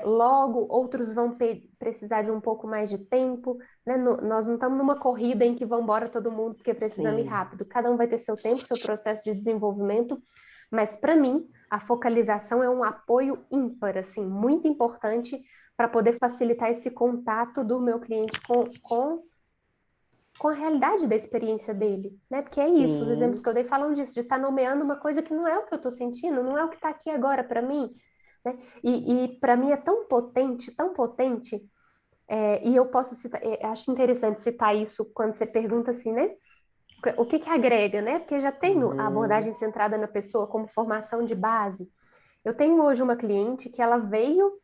logo, outros vão precisar de um pouco mais de tempo, né? Nós não estamos numa corrida em que vão embora todo mundo porque precisamos ir rápido. Cada um vai ter seu tempo, seu processo de desenvolvimento, mas para mim, a focalização é um apoio ímpar, assim, muito importante para poder facilitar esse contato do meu cliente com a realidade da experiência dele, né? Porque é isso, os exemplos Sim, que eu dei falam disso, de estar nomeando uma coisa que não é o que eu estou sentindo, não é o que está aqui agora para mim, né? E para mim é tão potente, e eu posso citar, acho interessante citar isso quando você pergunta assim, né? O que agrega, né? Porque já tenho a uhum, abordagem centrada na pessoa como formação de base. Eu tenho hoje uma cliente que ela veio,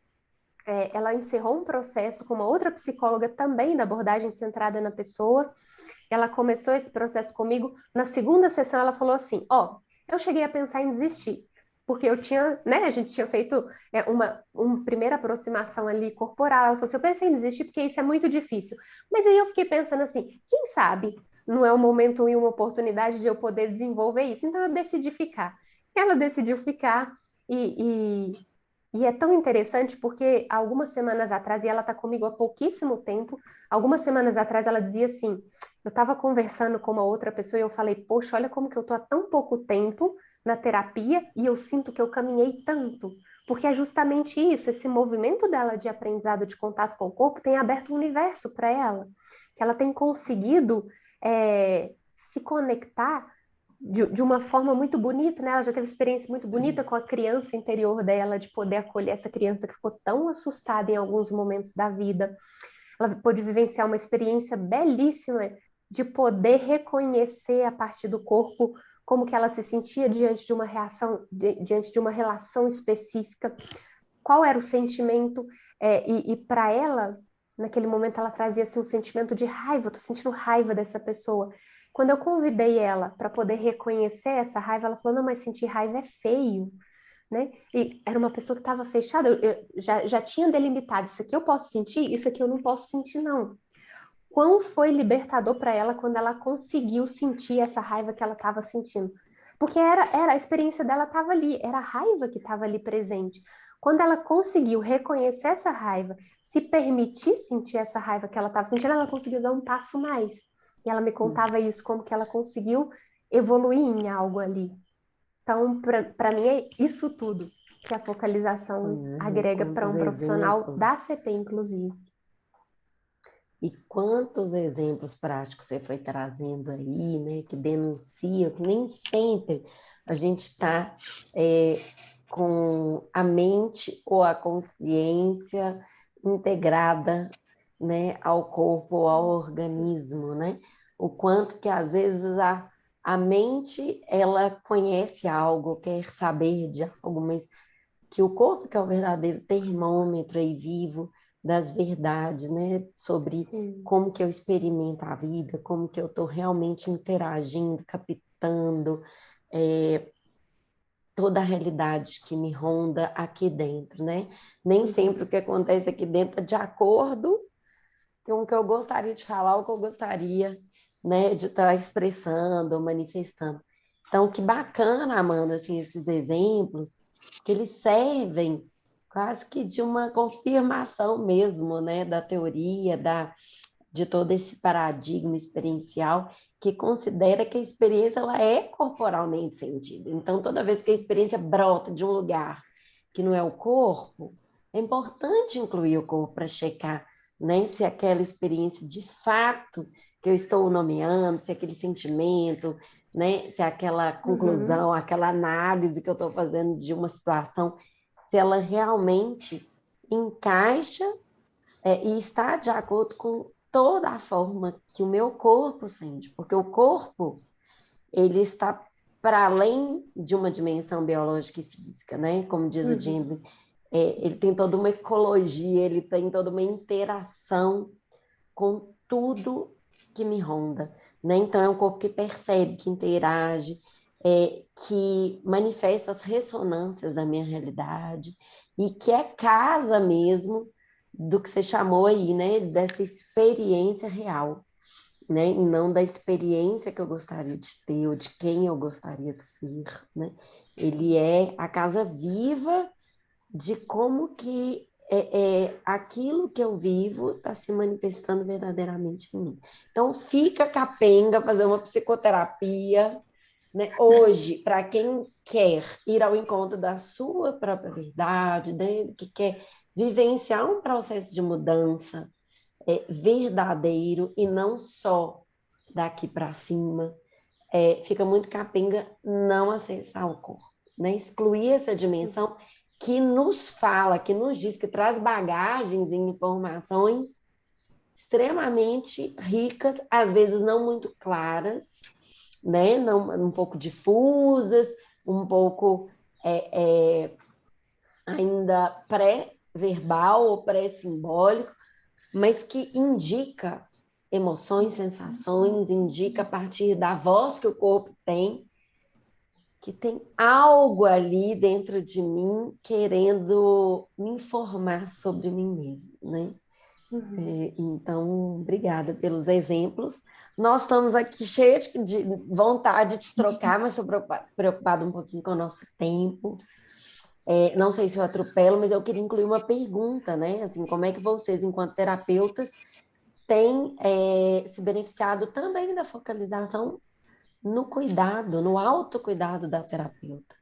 ela encerrou um processo com uma outra psicóloga também da abordagem centrada na pessoa. Ela começou esse processo comigo. Na segunda sessão, ela falou assim: eu cheguei a pensar em desistir, porque eu tinha, né? A gente tinha feito uma primeira aproximação ali corporal. Ela falou assim: eu pensei em desistir porque isso é muito difícil. Mas aí eu fiquei pensando assim: quem sabe não é um momento e uma oportunidade de eu poder desenvolver isso? Então eu decidi ficar. Ela decidiu ficar e é tão interessante porque algumas semanas atrás, e ela está comigo há pouquíssimo tempo, algumas semanas atrás ela dizia assim: eu estava conversando com uma outra pessoa e eu falei, poxa, olha como que eu estou há tão pouco tempo na terapia e eu sinto que eu caminhei tanto. Porque é justamente isso, esse movimento dela de aprendizado de contato com o corpo tem aberto um universo para ela, que ela tem conseguido se conectar de uma forma muito bonita, né? Ela já teve experiência muito bonita com a criança interior dela, de poder acolher essa criança que ficou tão assustada em alguns momentos da vida. Ela pôde vivenciar uma experiência belíssima de poder reconhecer a partir do corpo como que ela se sentia diante de uma reação, diante de uma relação específica, qual era o sentimento, e para ela, naquele momento, ela trazia assim, um sentimento de raiva, eu tô sentindo raiva dessa pessoa. Quando eu convidei ela para poder reconhecer essa raiva, ela falou: não, mas sentir raiva é feio, né? E era uma pessoa que estava fechada, eu já tinha delimitado: isso aqui eu posso sentir, isso aqui eu não posso sentir, não. Quão foi libertador para ela quando ela conseguiu sentir essa raiva que ela estava sentindo. Porque era a experiência dela estava ali, era a raiva que estava ali presente. Quando ela conseguiu reconhecer essa raiva, se permitir sentir essa raiva que ela estava sentindo, ela conseguiu dar um passo mais. E ela me sim. contava isso, como que ela conseguiu evoluir em algo ali. Então, para mim, é isso tudo que a focalização Pois é, agrega para quantos um profissional da exemplos. CP, inclusive. E quantos exemplos práticos você foi trazendo aí, né, que denunciam que nem sempre a gente está com a mente ou a consciência integrada, né, ao corpo ou ao organismo, né? o quanto que às vezes a mente, ela conhece algo, quer saber de algo, mas que o corpo que é o verdadeiro termômetro aí vivo das verdades, né? Sobre Sim. como que eu experimento a vida, como que eu estou realmente interagindo, captando toda a realidade que me ronda aqui dentro, né? Nem sempre o que acontece aqui dentro é de acordo com o que eu gostaria de falar, o que eu gostaria, né, de estar expressando, manifestando. Então, que bacana, Amanda, assim, esses exemplos, que eles servem quase que de uma confirmação mesmo, né, da teoria, de todo esse paradigma experiencial que considera que a experiência ela é corporalmente sentida. Então, toda vez que a experiência brota de um lugar que não é o corpo, é importante incluir o corpo para checar, né, se aquela experiência de fato que eu estou nomeando, se aquele sentimento, né, se aquela conclusão, aquela análise que eu estou fazendo de uma situação, se ela realmente encaixa e está de acordo com toda a forma que o meu corpo sente, porque o corpo ele está para além de uma dimensão biológica e física, né? Como diz o Jim, ele tem toda uma ecologia, ele tem toda uma interação com tudo que me ronda, né? Então é um corpo que percebe, que interage, que manifesta as ressonâncias da minha realidade e que é casa mesmo do que você chamou aí, né? Dessa experiência real, né? E não da experiência que eu gostaria de ter ou de quem eu gostaria de ser, né? Ele é a casa viva de como que aquilo que eu vivo está se manifestando verdadeiramente em mim. Então, fica capenga fazer uma psicoterapia, né? Hoje, para quem quer ir ao encontro da sua própria verdade, né? Que quer vivenciar um processo de mudança verdadeiro e não só daqui para cima, fica muito capenga não acessar o corpo, né? Excluir essa dimensão que nos fala, que nos diz, que traz bagagens e informações extremamente ricas, às vezes não muito claras, né? Não, um pouco difusas, um pouco ainda pré-verbal ou pré-simbólico, mas que indica emoções, sensações, indica a partir da voz que o corpo tem, que tem algo ali dentro de mim querendo me informar sobre mim mesmo, né? Então, obrigada pelos exemplos. Nós estamos aqui cheios de vontade de trocar, mas estou preocupada um pouquinho com o nosso tempo. Não sei se eu atropelo, mas eu queria incluir uma pergunta, né? Assim, como é que vocês, enquanto terapeutas, têm se beneficiado também da focalização no cuidado, no autocuidado da terapeuta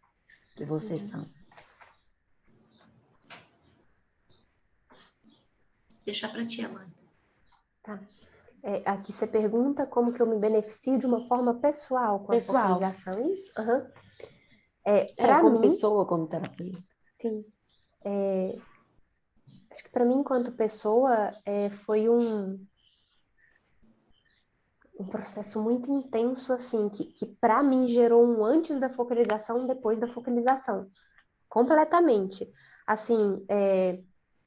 que vocês são? Deixar para ti, Amanda. Tá. Aqui você pergunta como que eu me beneficio de uma forma pessoal com a focalização, é isso? Para como mim, pessoa, como terapeuta. sim. Acho que para mim, enquanto pessoa, foi um processo muito intenso, assim, que para mim gerou um antes da focalização, um depois da focalização. Completamente. Assim,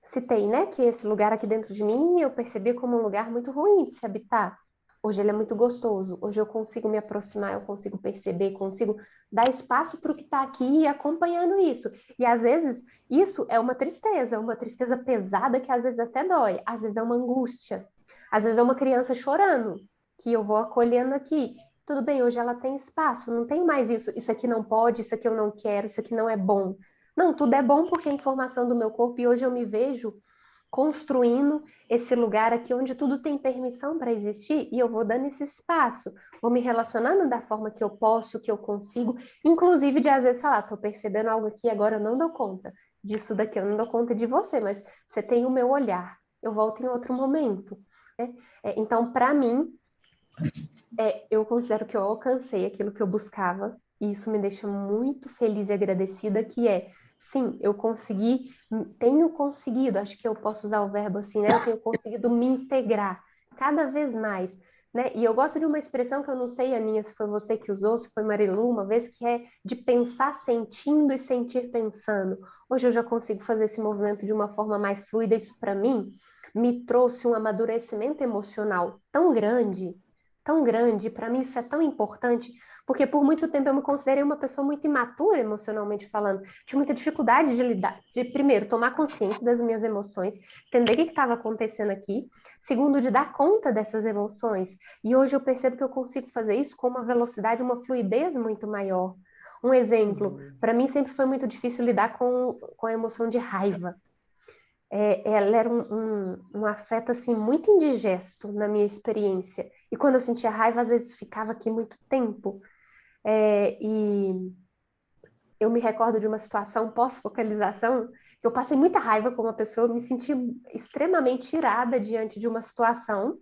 citei, né, que esse lugar aqui dentro de mim eu percebi como um lugar muito ruim de se habitar. Hoje ele é muito gostoso. Hoje eu consigo me aproximar, eu consigo perceber, consigo dar espaço para o que está aqui e acompanhando isso. E às vezes isso é uma tristeza pesada que às vezes até dói. Às vezes é uma angústia. Às vezes é uma criança chorando que eu vou acolhendo aqui. Tudo bem, hoje ela tem espaço, não tem mais isso. Isso aqui não pode, isso aqui eu não quero, isso aqui não é bom. Não, tudo é bom porque é informação do meu corpo e hoje eu me vejo construindo esse lugar aqui onde tudo tem permissão para existir e eu vou dando esse espaço, vou me relacionando da forma que eu posso, que eu consigo, inclusive de às vezes, sei lá, tô percebendo algo aqui e agora eu não dou conta disso daqui, eu não dou conta de você, mas você tem o meu olhar, eu volto em outro momento. Né? Então, para mim, eu considero que eu alcancei aquilo que eu buscava e isso me deixa muito feliz e agradecida, que sim, eu consegui, tenho conseguido, acho que eu posso usar o verbo assim, né? Eu tenho conseguido me integrar cada vez mais, né? E eu gosto de uma expressão que eu não sei, Aninha, se foi você que usou, se foi Marilu, uma vez, que é de pensar sentindo e sentir pensando. Hoje eu já consigo fazer esse movimento de uma forma mais fluida. Isso, para mim, me trouxe um amadurecimento emocional tão grande. Para mim, isso é tão importante, porque por muito tempo eu me considerei uma pessoa muito imatura emocionalmente falando. Tinha muita dificuldade de lidar, de primeiro tomar consciência das minhas emoções, entender o que estava acontecendo aqui. Segundo, de dar conta dessas emoções. E hoje eu percebo que eu consigo fazer isso com uma velocidade, uma fluidez muito maior. Um exemplo, para mim sempre foi muito difícil lidar com a emoção de raiva. Ela era um afeto assim muito indigesto na minha experiência. E quando eu sentia raiva, às vezes ficava aqui muito tempo. E eu me recordo de uma situação pós-focalização, que eu passei muita raiva com uma pessoa, eu me senti extremamente irada diante de uma situação.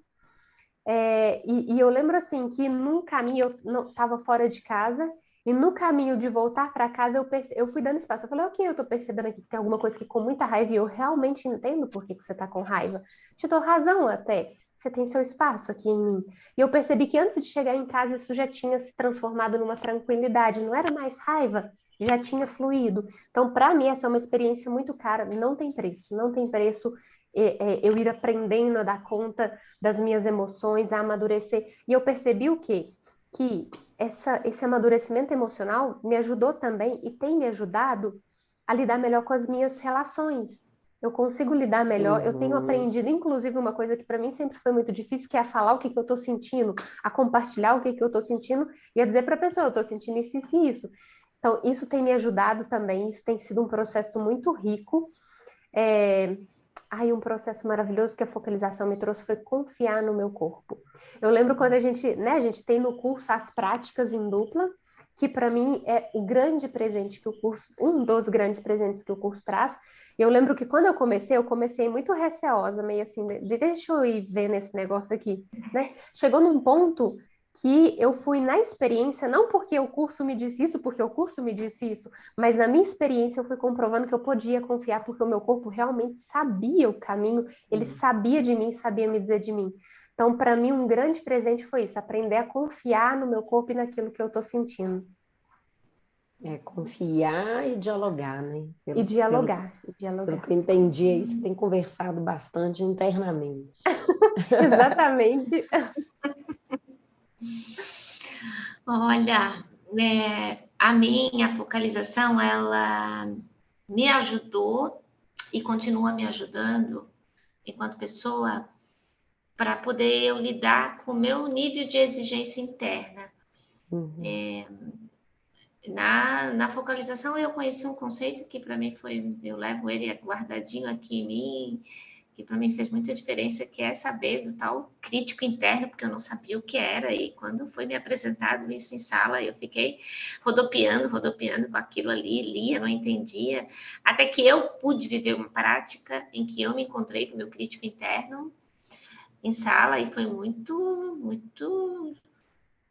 E eu lembro assim que num caminho eu estava fora de casa e no caminho de voltar para casa eu fui dando espaço. Eu falei, ok, eu estou percebendo aqui que tem alguma coisa que com muita raiva e eu realmente entendo por que você está com raiva. Te dou razão até. Você tem seu espaço aqui em mim. E eu percebi que antes de chegar em casa isso já tinha se transformado numa tranquilidade. Não era mais raiva, já tinha fluído. Então, para mim, essa é uma experiência muito cara. Não tem preço, não tem preço. Eu ir aprendendo a dar conta das minhas emoções, a amadurecer. E eu percebi o quê? Que esse amadurecimento emocional me ajudou também e tem me ajudado a lidar melhor com as minhas relações. Eu consigo lidar melhor. Eu tenho aprendido, inclusive, uma coisa que para mim sempre foi muito difícil, que é falar o que eu estou sentindo, a compartilhar o que eu estou sentindo e a dizer para a pessoa, eu estou sentindo isso, isso e isso. Então, isso tem me ajudado também. Isso tem sido um processo muito rico. Um processo maravilhoso que a focalização me trouxe foi confiar no meu corpo. Eu lembro quando a gente tem no curso as práticas em dupla, que para mim é o grande presente que o curso, um dos grandes presentes que o curso traz. Eu lembro que quando eu comecei muito receosa, meio assim, deixa eu ir ver nesse negócio aqui, né? Chegou num ponto que eu fui na experiência, não porque o curso me disse isso, porque o curso me disse isso, mas na minha experiência eu fui comprovando que eu podia confiar porque o meu corpo realmente sabia o caminho, ele sabia de mim, sabia me dizer de mim. Então, para mim, um grande presente foi isso, aprender a confiar no meu corpo e naquilo que eu estou sentindo. Confiar e dialogar, né? E dialogar, e Pelo dialogar. que eu entendi, aí você tem conversado bastante internamente. Exatamente. Olha, a minha focalização, ela me ajudou e continua me ajudando enquanto pessoa para poder eu lidar com o meu nível de exigência interna. Na focalização eu conheci um conceito que para mim eu levo ele guardadinho aqui em mim, que para mim fez muita diferença, que é saber do tal crítico interno, porque eu não sabia o que era, e quando foi me apresentado isso em sala, eu fiquei rodopiando com aquilo ali, lia, não entendia, até que eu pude viver uma prática em que eu me encontrei com o meu crítico interno em sala, e foi muito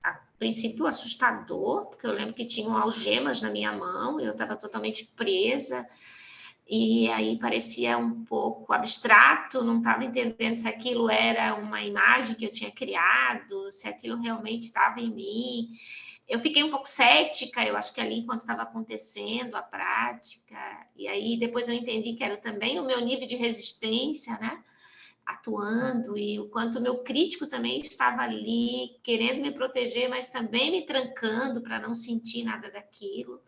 a princípio assustador, porque eu lembro que tinham algemas na minha mão, eu estava totalmente presa, e aí parecia um pouco abstrato, não estava entendendo se aquilo era uma imagem que eu tinha criado, se aquilo realmente estava em mim. Eu fiquei um pouco cética, eu acho que ali enquanto estava acontecendo a prática, e aí depois eu entendi que era também o meu nível de resistência, né? Atuando, e o quanto o meu crítico também estava ali querendo me proteger, mas também me trancando para não sentir nada daquilo.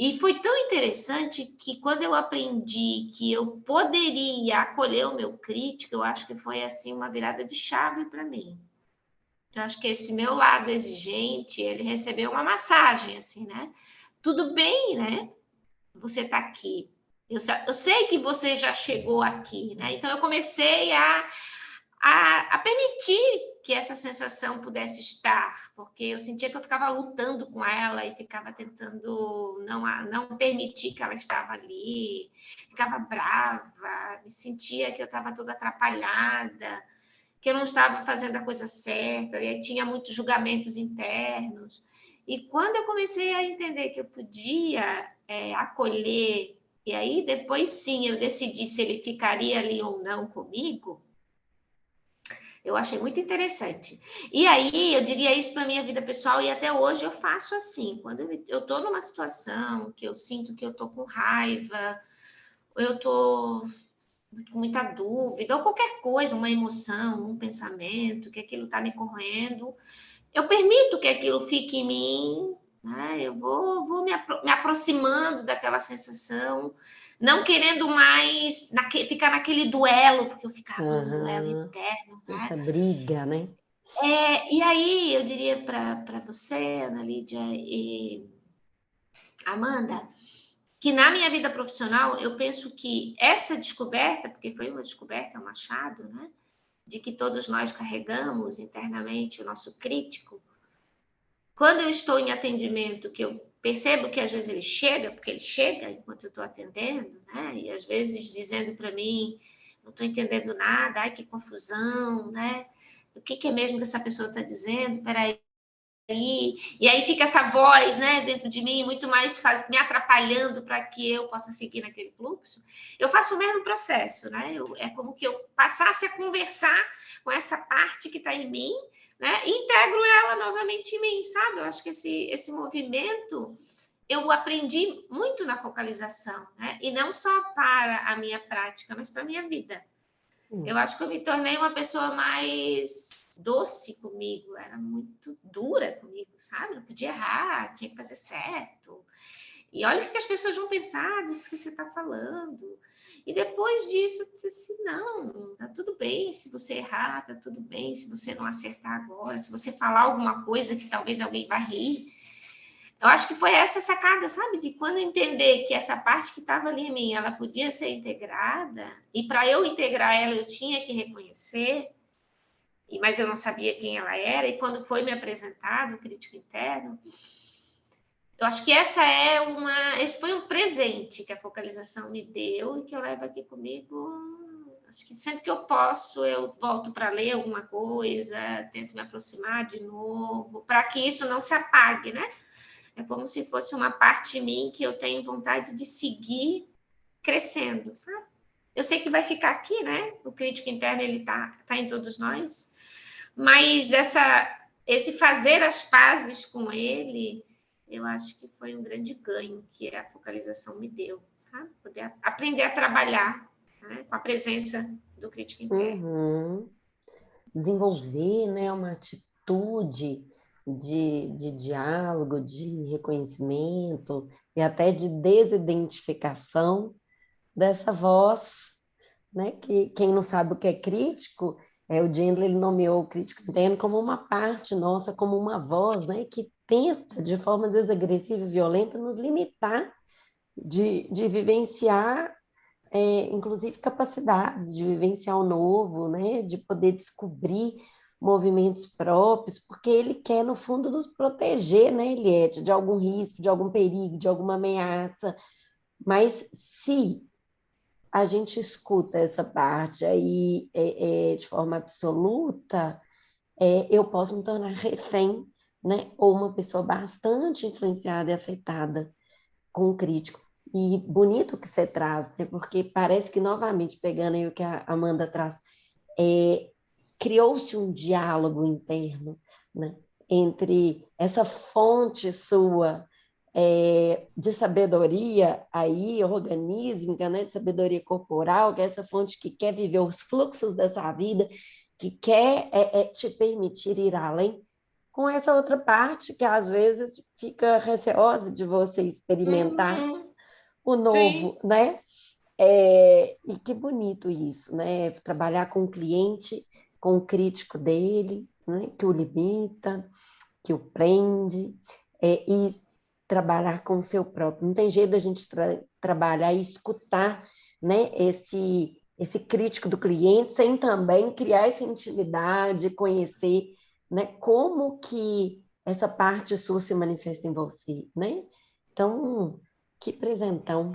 E foi tão interessante que quando eu aprendi que eu poderia acolher o meu crítico, eu acho que foi assim uma virada de chave para mim. Eu acho que esse meu lado exigente, ele recebeu uma massagem, assim, né? Tudo bem, né? Você está aqui. Eu sei que você já chegou aqui, né? Então eu comecei a permitir que essa sensação pudesse estar, porque eu sentia que eu ficava lutando com ela e ficava tentando não permitir que ela estava ali, ficava brava, me sentia que eu estava toda atrapalhada, que eu não estava fazendo a coisa certa, e aí tinha muitos julgamentos internos. E quando eu comecei a entender que eu podia acolher, e aí depois sim eu decidi se ele ficaria ali ou não comigo, Eu achei muito interessante. E aí, eu diria isso para a minha vida pessoal, e até hoje eu faço assim. Quando eu estou numa situação que eu sinto que eu estou com raiva, ou eu estou com muita dúvida, ou qualquer coisa, uma emoção, um pensamento, que aquilo está me corroendo, eu permito que aquilo fique em mim, né? Eu vou me aproximando daquela sensação, não querendo mais ficar naquele duelo, porque eu ficava num duelo Aham. interno, né? Essa briga, né? E aí eu diria para você, Ana Lídia e Amanda, que na minha vida profissional eu penso que essa descoberta, porque foi uma descoberta, um achado, né? De que todos nós carregamos internamente o nosso crítico. Quando eu estou em atendimento, que eu percebo que às vezes ele chega, porque ele chega enquanto eu estou atendendo, né? E às vezes dizendo para mim, não estou entendendo nada, ai que confusão, né? O que é mesmo que essa pessoa está dizendo? Peraí. E aí fica essa voz, né, dentro de mim, muito mais me atrapalhando para que eu possa seguir naquele fluxo. Eu faço o mesmo processo, né? É como que eu passasse a conversar com essa parte que está em mim, né? E integro ela novamente em mim, sabe? Eu acho que esse movimento eu aprendi muito na focalização, né? E não só para a minha prática, mas para a minha vida. Sim. Eu acho que eu me tornei uma pessoa mais doce comigo, era muito dura comigo, sabe? Não podia errar, tinha que fazer certo. E olha o que as pessoas vão pensar disso que você está falando. E depois disso, eu disse assim, não, tá tudo bem se você errar, tá tudo bem se você não acertar agora, se você falar alguma coisa que talvez alguém vá rir. Eu acho que foi essa sacada, sabe? De quando entender que essa parte que estava ali em mim, ela podia ser integrada, e para eu integrar ela, eu tinha que reconhecer, mas eu não sabia quem ela era, e quando foi me apresentado o crítico interno, eu acho que esse foi um presente que a focalização me deu e que eu levo aqui comigo. Acho que sempre que eu posso, eu volto para ler alguma coisa, tento me aproximar de novo, para que isso não se apague, né? É como se fosse uma parte de mim que eu tenho vontade de seguir crescendo, sabe? Eu sei que vai ficar aqui, né? O crítico interno, ele tá em todos nós, mas esse fazer as pazes com ele, eu acho que foi um grande ganho que a focalização me deu, sabe? Poder aprender a trabalhar, né? Com a presença do crítico interno. Uhum. Desenvolver, né, uma atitude de diálogo, de reconhecimento e até de desidentificação dessa voz, né, que quem não sabe o que é crítico, o Gindler ele nomeou o crítico interno como uma parte nossa, como uma voz, né, que tenta, de forma às vezes agressiva e violenta, nos limitar de vivenciar inclusive capacidades de vivenciar o novo, né? De poder descobrir movimentos próprios, porque ele quer, no fundo, nos proteger, né, Eliette, de algum risco, de algum perigo, de alguma ameaça. Mas se a gente escuta essa parte aí de forma absoluta, eu posso me tornar refém, né? Ou uma pessoa bastante influenciada e afetada com o crítico. E bonito que você traz, né? Porque parece que, novamente, pegando aí o que a Amanda traz, criou-se um diálogo interno, né? Entre essa fonte sua de sabedoria aí, organísmica, né? De sabedoria corporal, que é essa fonte que quer viver os fluxos da sua vida, que quer te permitir ir além, com essa outra parte que às vezes fica receosa de você experimentar Uhum. o Sim. novo, né? E que bonito isso, né? Trabalhar com o cliente, com o crítico dele, né? Que o limita, que o prende, e trabalhar com o seu próprio. Não tem jeito da gente trabalhar e escutar, né? Esse crítico do cliente sem também criar essa intimidade, conhecer, né? Como que essa parte sua se manifesta em você, né? Então, que presentão.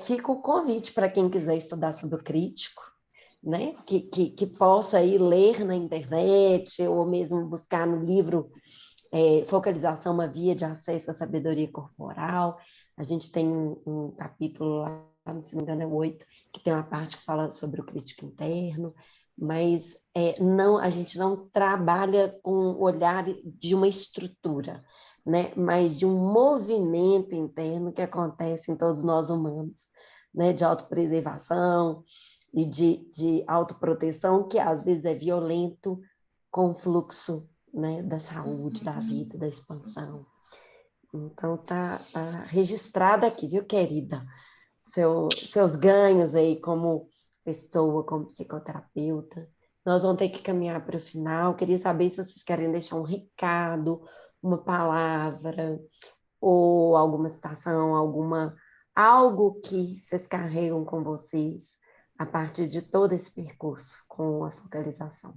Fica o convite para quem quiser estudar sobre o crítico, né? Que possa ir ler na internet ou mesmo buscar no livro Focalização, uma via de acesso à sabedoria corporal. A gente tem um capítulo lá, se não me engano é o 8, que tem uma parte que fala sobre o crítico interno. mas não, a gente não trabalha com o olhar de uma estrutura, né? Mas de um movimento interno que acontece em todos nós humanos, né? De autopreservação e de autoproteção, que às vezes é violento com o fluxo, né? Da saúde, da vida, da expansão. Então, tá registrado aqui, viu, querida? Seus ganhos aí como pessoa, como psicoterapeuta. Nós vamos ter que caminhar para o final. Queria saber se vocês querem deixar um recado, uma palavra, ou alguma citação, algo que vocês carregam com vocês a partir de todo esse percurso com a focalização.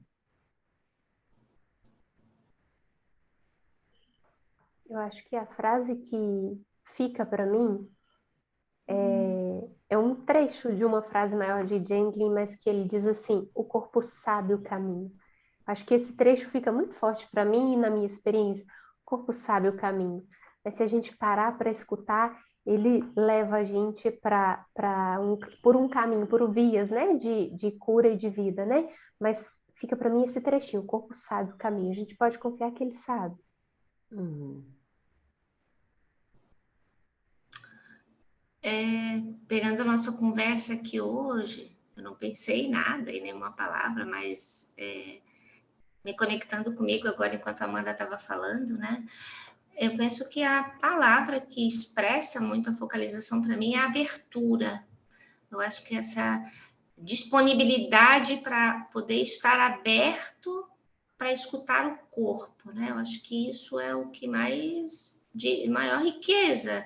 Eu acho que a frase que fica para mim é um trecho de uma frase maior de Jengling, mas que ele diz assim: o corpo sabe o caminho. Acho que esse trecho fica muito forte para mim e na minha experiência. O corpo sabe o caminho. Mas se a gente parar para escutar, ele leva a gente por um caminho, por vias, né, de cura e de vida, né? Mas fica para mim esse trechinho: o corpo sabe o caminho. A gente pode confiar que ele sabe. Pegando a nossa conversa aqui hoje, eu não pensei em nada, em nenhuma palavra, mas me conectando comigo agora enquanto a Amanda estava falando, né? Eu penso que a palavra que expressa muito a focalização para mim é a abertura. Eu acho que essa disponibilidade para poder estar aberto para escutar o corpo, né? Eu acho que isso é o que mais de maior riqueza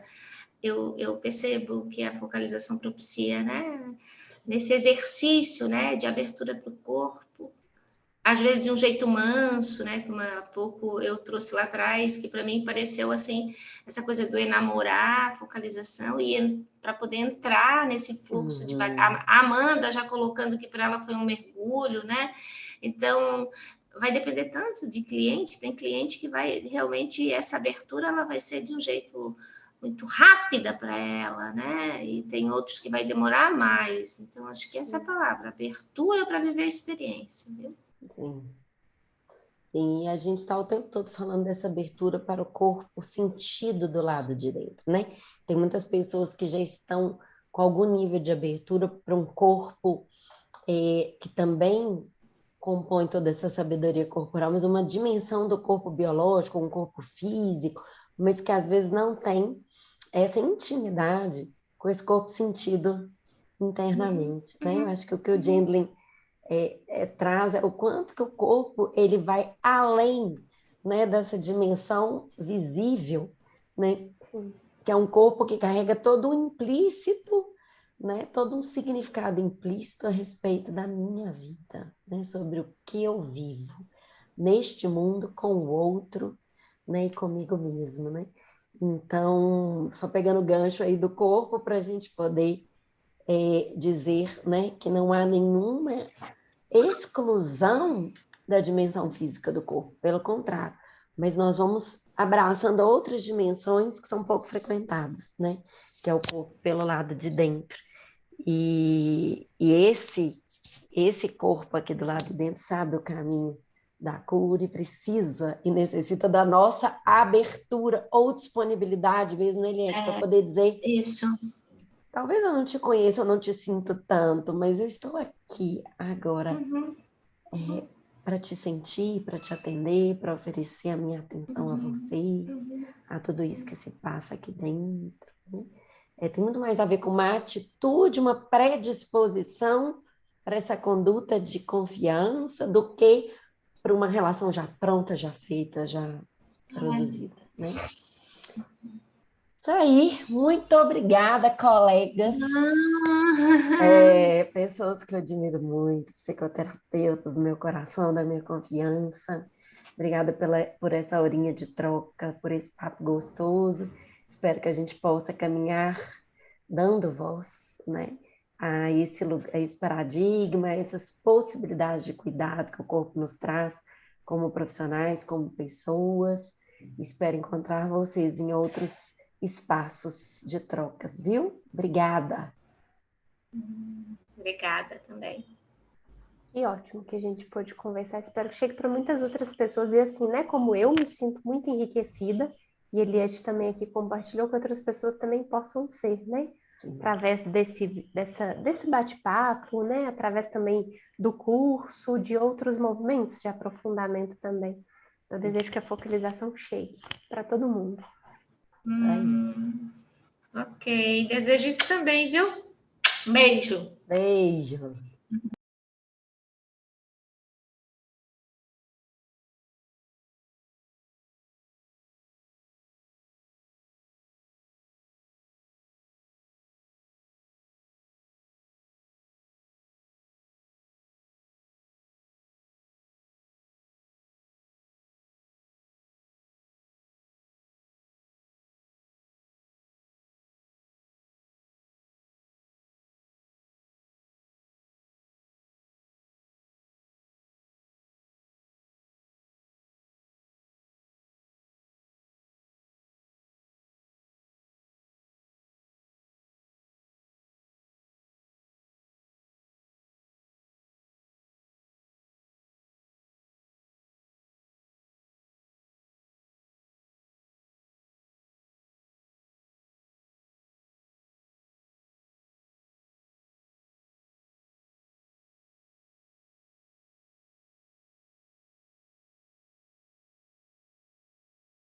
eu percebo que a focalização propicia, né? Nesse exercício, né, de abertura para o corpo, às vezes de um jeito manso, né, como há pouco eu trouxe lá atrás, que para mim pareceu assim, essa coisa do enamorar, focalização, e para poder entrar nesse fluxo devagar. A Amanda já colocando que para ela foi um mergulho, né? Então, vai depender tanto de cliente, tem cliente que vai realmente, essa abertura ela vai ser de um jeito muito rápida para ela, né? E tem outros que vai demorar mais. Então, acho que essa é a palavra, abertura para viver a experiência, viu? Sim. Sim, e a gente está o tempo todo falando dessa abertura para o corpo sentido do lado de dentro, né? Tem muitas pessoas que já estão com algum nível de abertura para um corpo que também compõe toda essa sabedoria corporal, mas uma dimensão do corpo biológico, um corpo físico, mas que às vezes não tem essa intimidade com esse corpo sentido internamente, né? Eu acho que o que o Gendlin traz o quanto que o corpo ele vai além, né, dessa dimensão visível, né, que é um corpo que carrega todo um implícito, né, todo um significado implícito a respeito da minha vida, né, sobre o que eu vivo neste mundo com o outro, né, e comigo mesmo, né? Então, só pegando o gancho aí do corpo para a gente poder dizer, né, que não há nenhuma exclusão da dimensão física do corpo, pelo contrário, mas nós vamos abraçando outras dimensões que são pouco frequentadas, né? Que é o corpo pelo lado de dentro. E esse corpo aqui do lado de dentro sabe o caminho da cura e precisa e necessita da nossa abertura ou disponibilidade mesmo, né, Eliette, para poder dizer isso. Talvez eu não te conheça, eu não te sinto tanto, mas eu estou aqui agora para te sentir, para te atender, para oferecer a minha atenção a você, a tudo isso que se passa aqui dentro. Né? Tem muito mais a ver com uma atitude, uma predisposição para essa conduta de confiança do que para uma relação já pronta, já feita, já produzida. Né? Isso aí, muito obrigada, colegas. Pessoas que eu admiro muito, psicoterapeutas do meu coração, da minha confiança. Obrigada por essa horinha de troca, por esse papo gostoso. Espero que a gente possa caminhar dando voz, né, a esse paradigma, a essas possibilidades de cuidado que o corpo nos traz como profissionais, como pessoas. Espero encontrar vocês em outros espaços de trocas, viu? Obrigada. Obrigada também. E ótimo que a gente pôde conversar. Espero que chegue para muitas outras pessoas. E assim, né? Como eu me sinto muito enriquecida, e Eliette também aqui compartilhou, que outras pessoas também possam ser, né? Sim. Através desse bate-papo, né? Através também do curso, de outros movimentos de aprofundamento também. Eu desejo que a focalização chegue para todo mundo. Isso aí. Ok, desejo isso também, viu? Beijo. Beijo.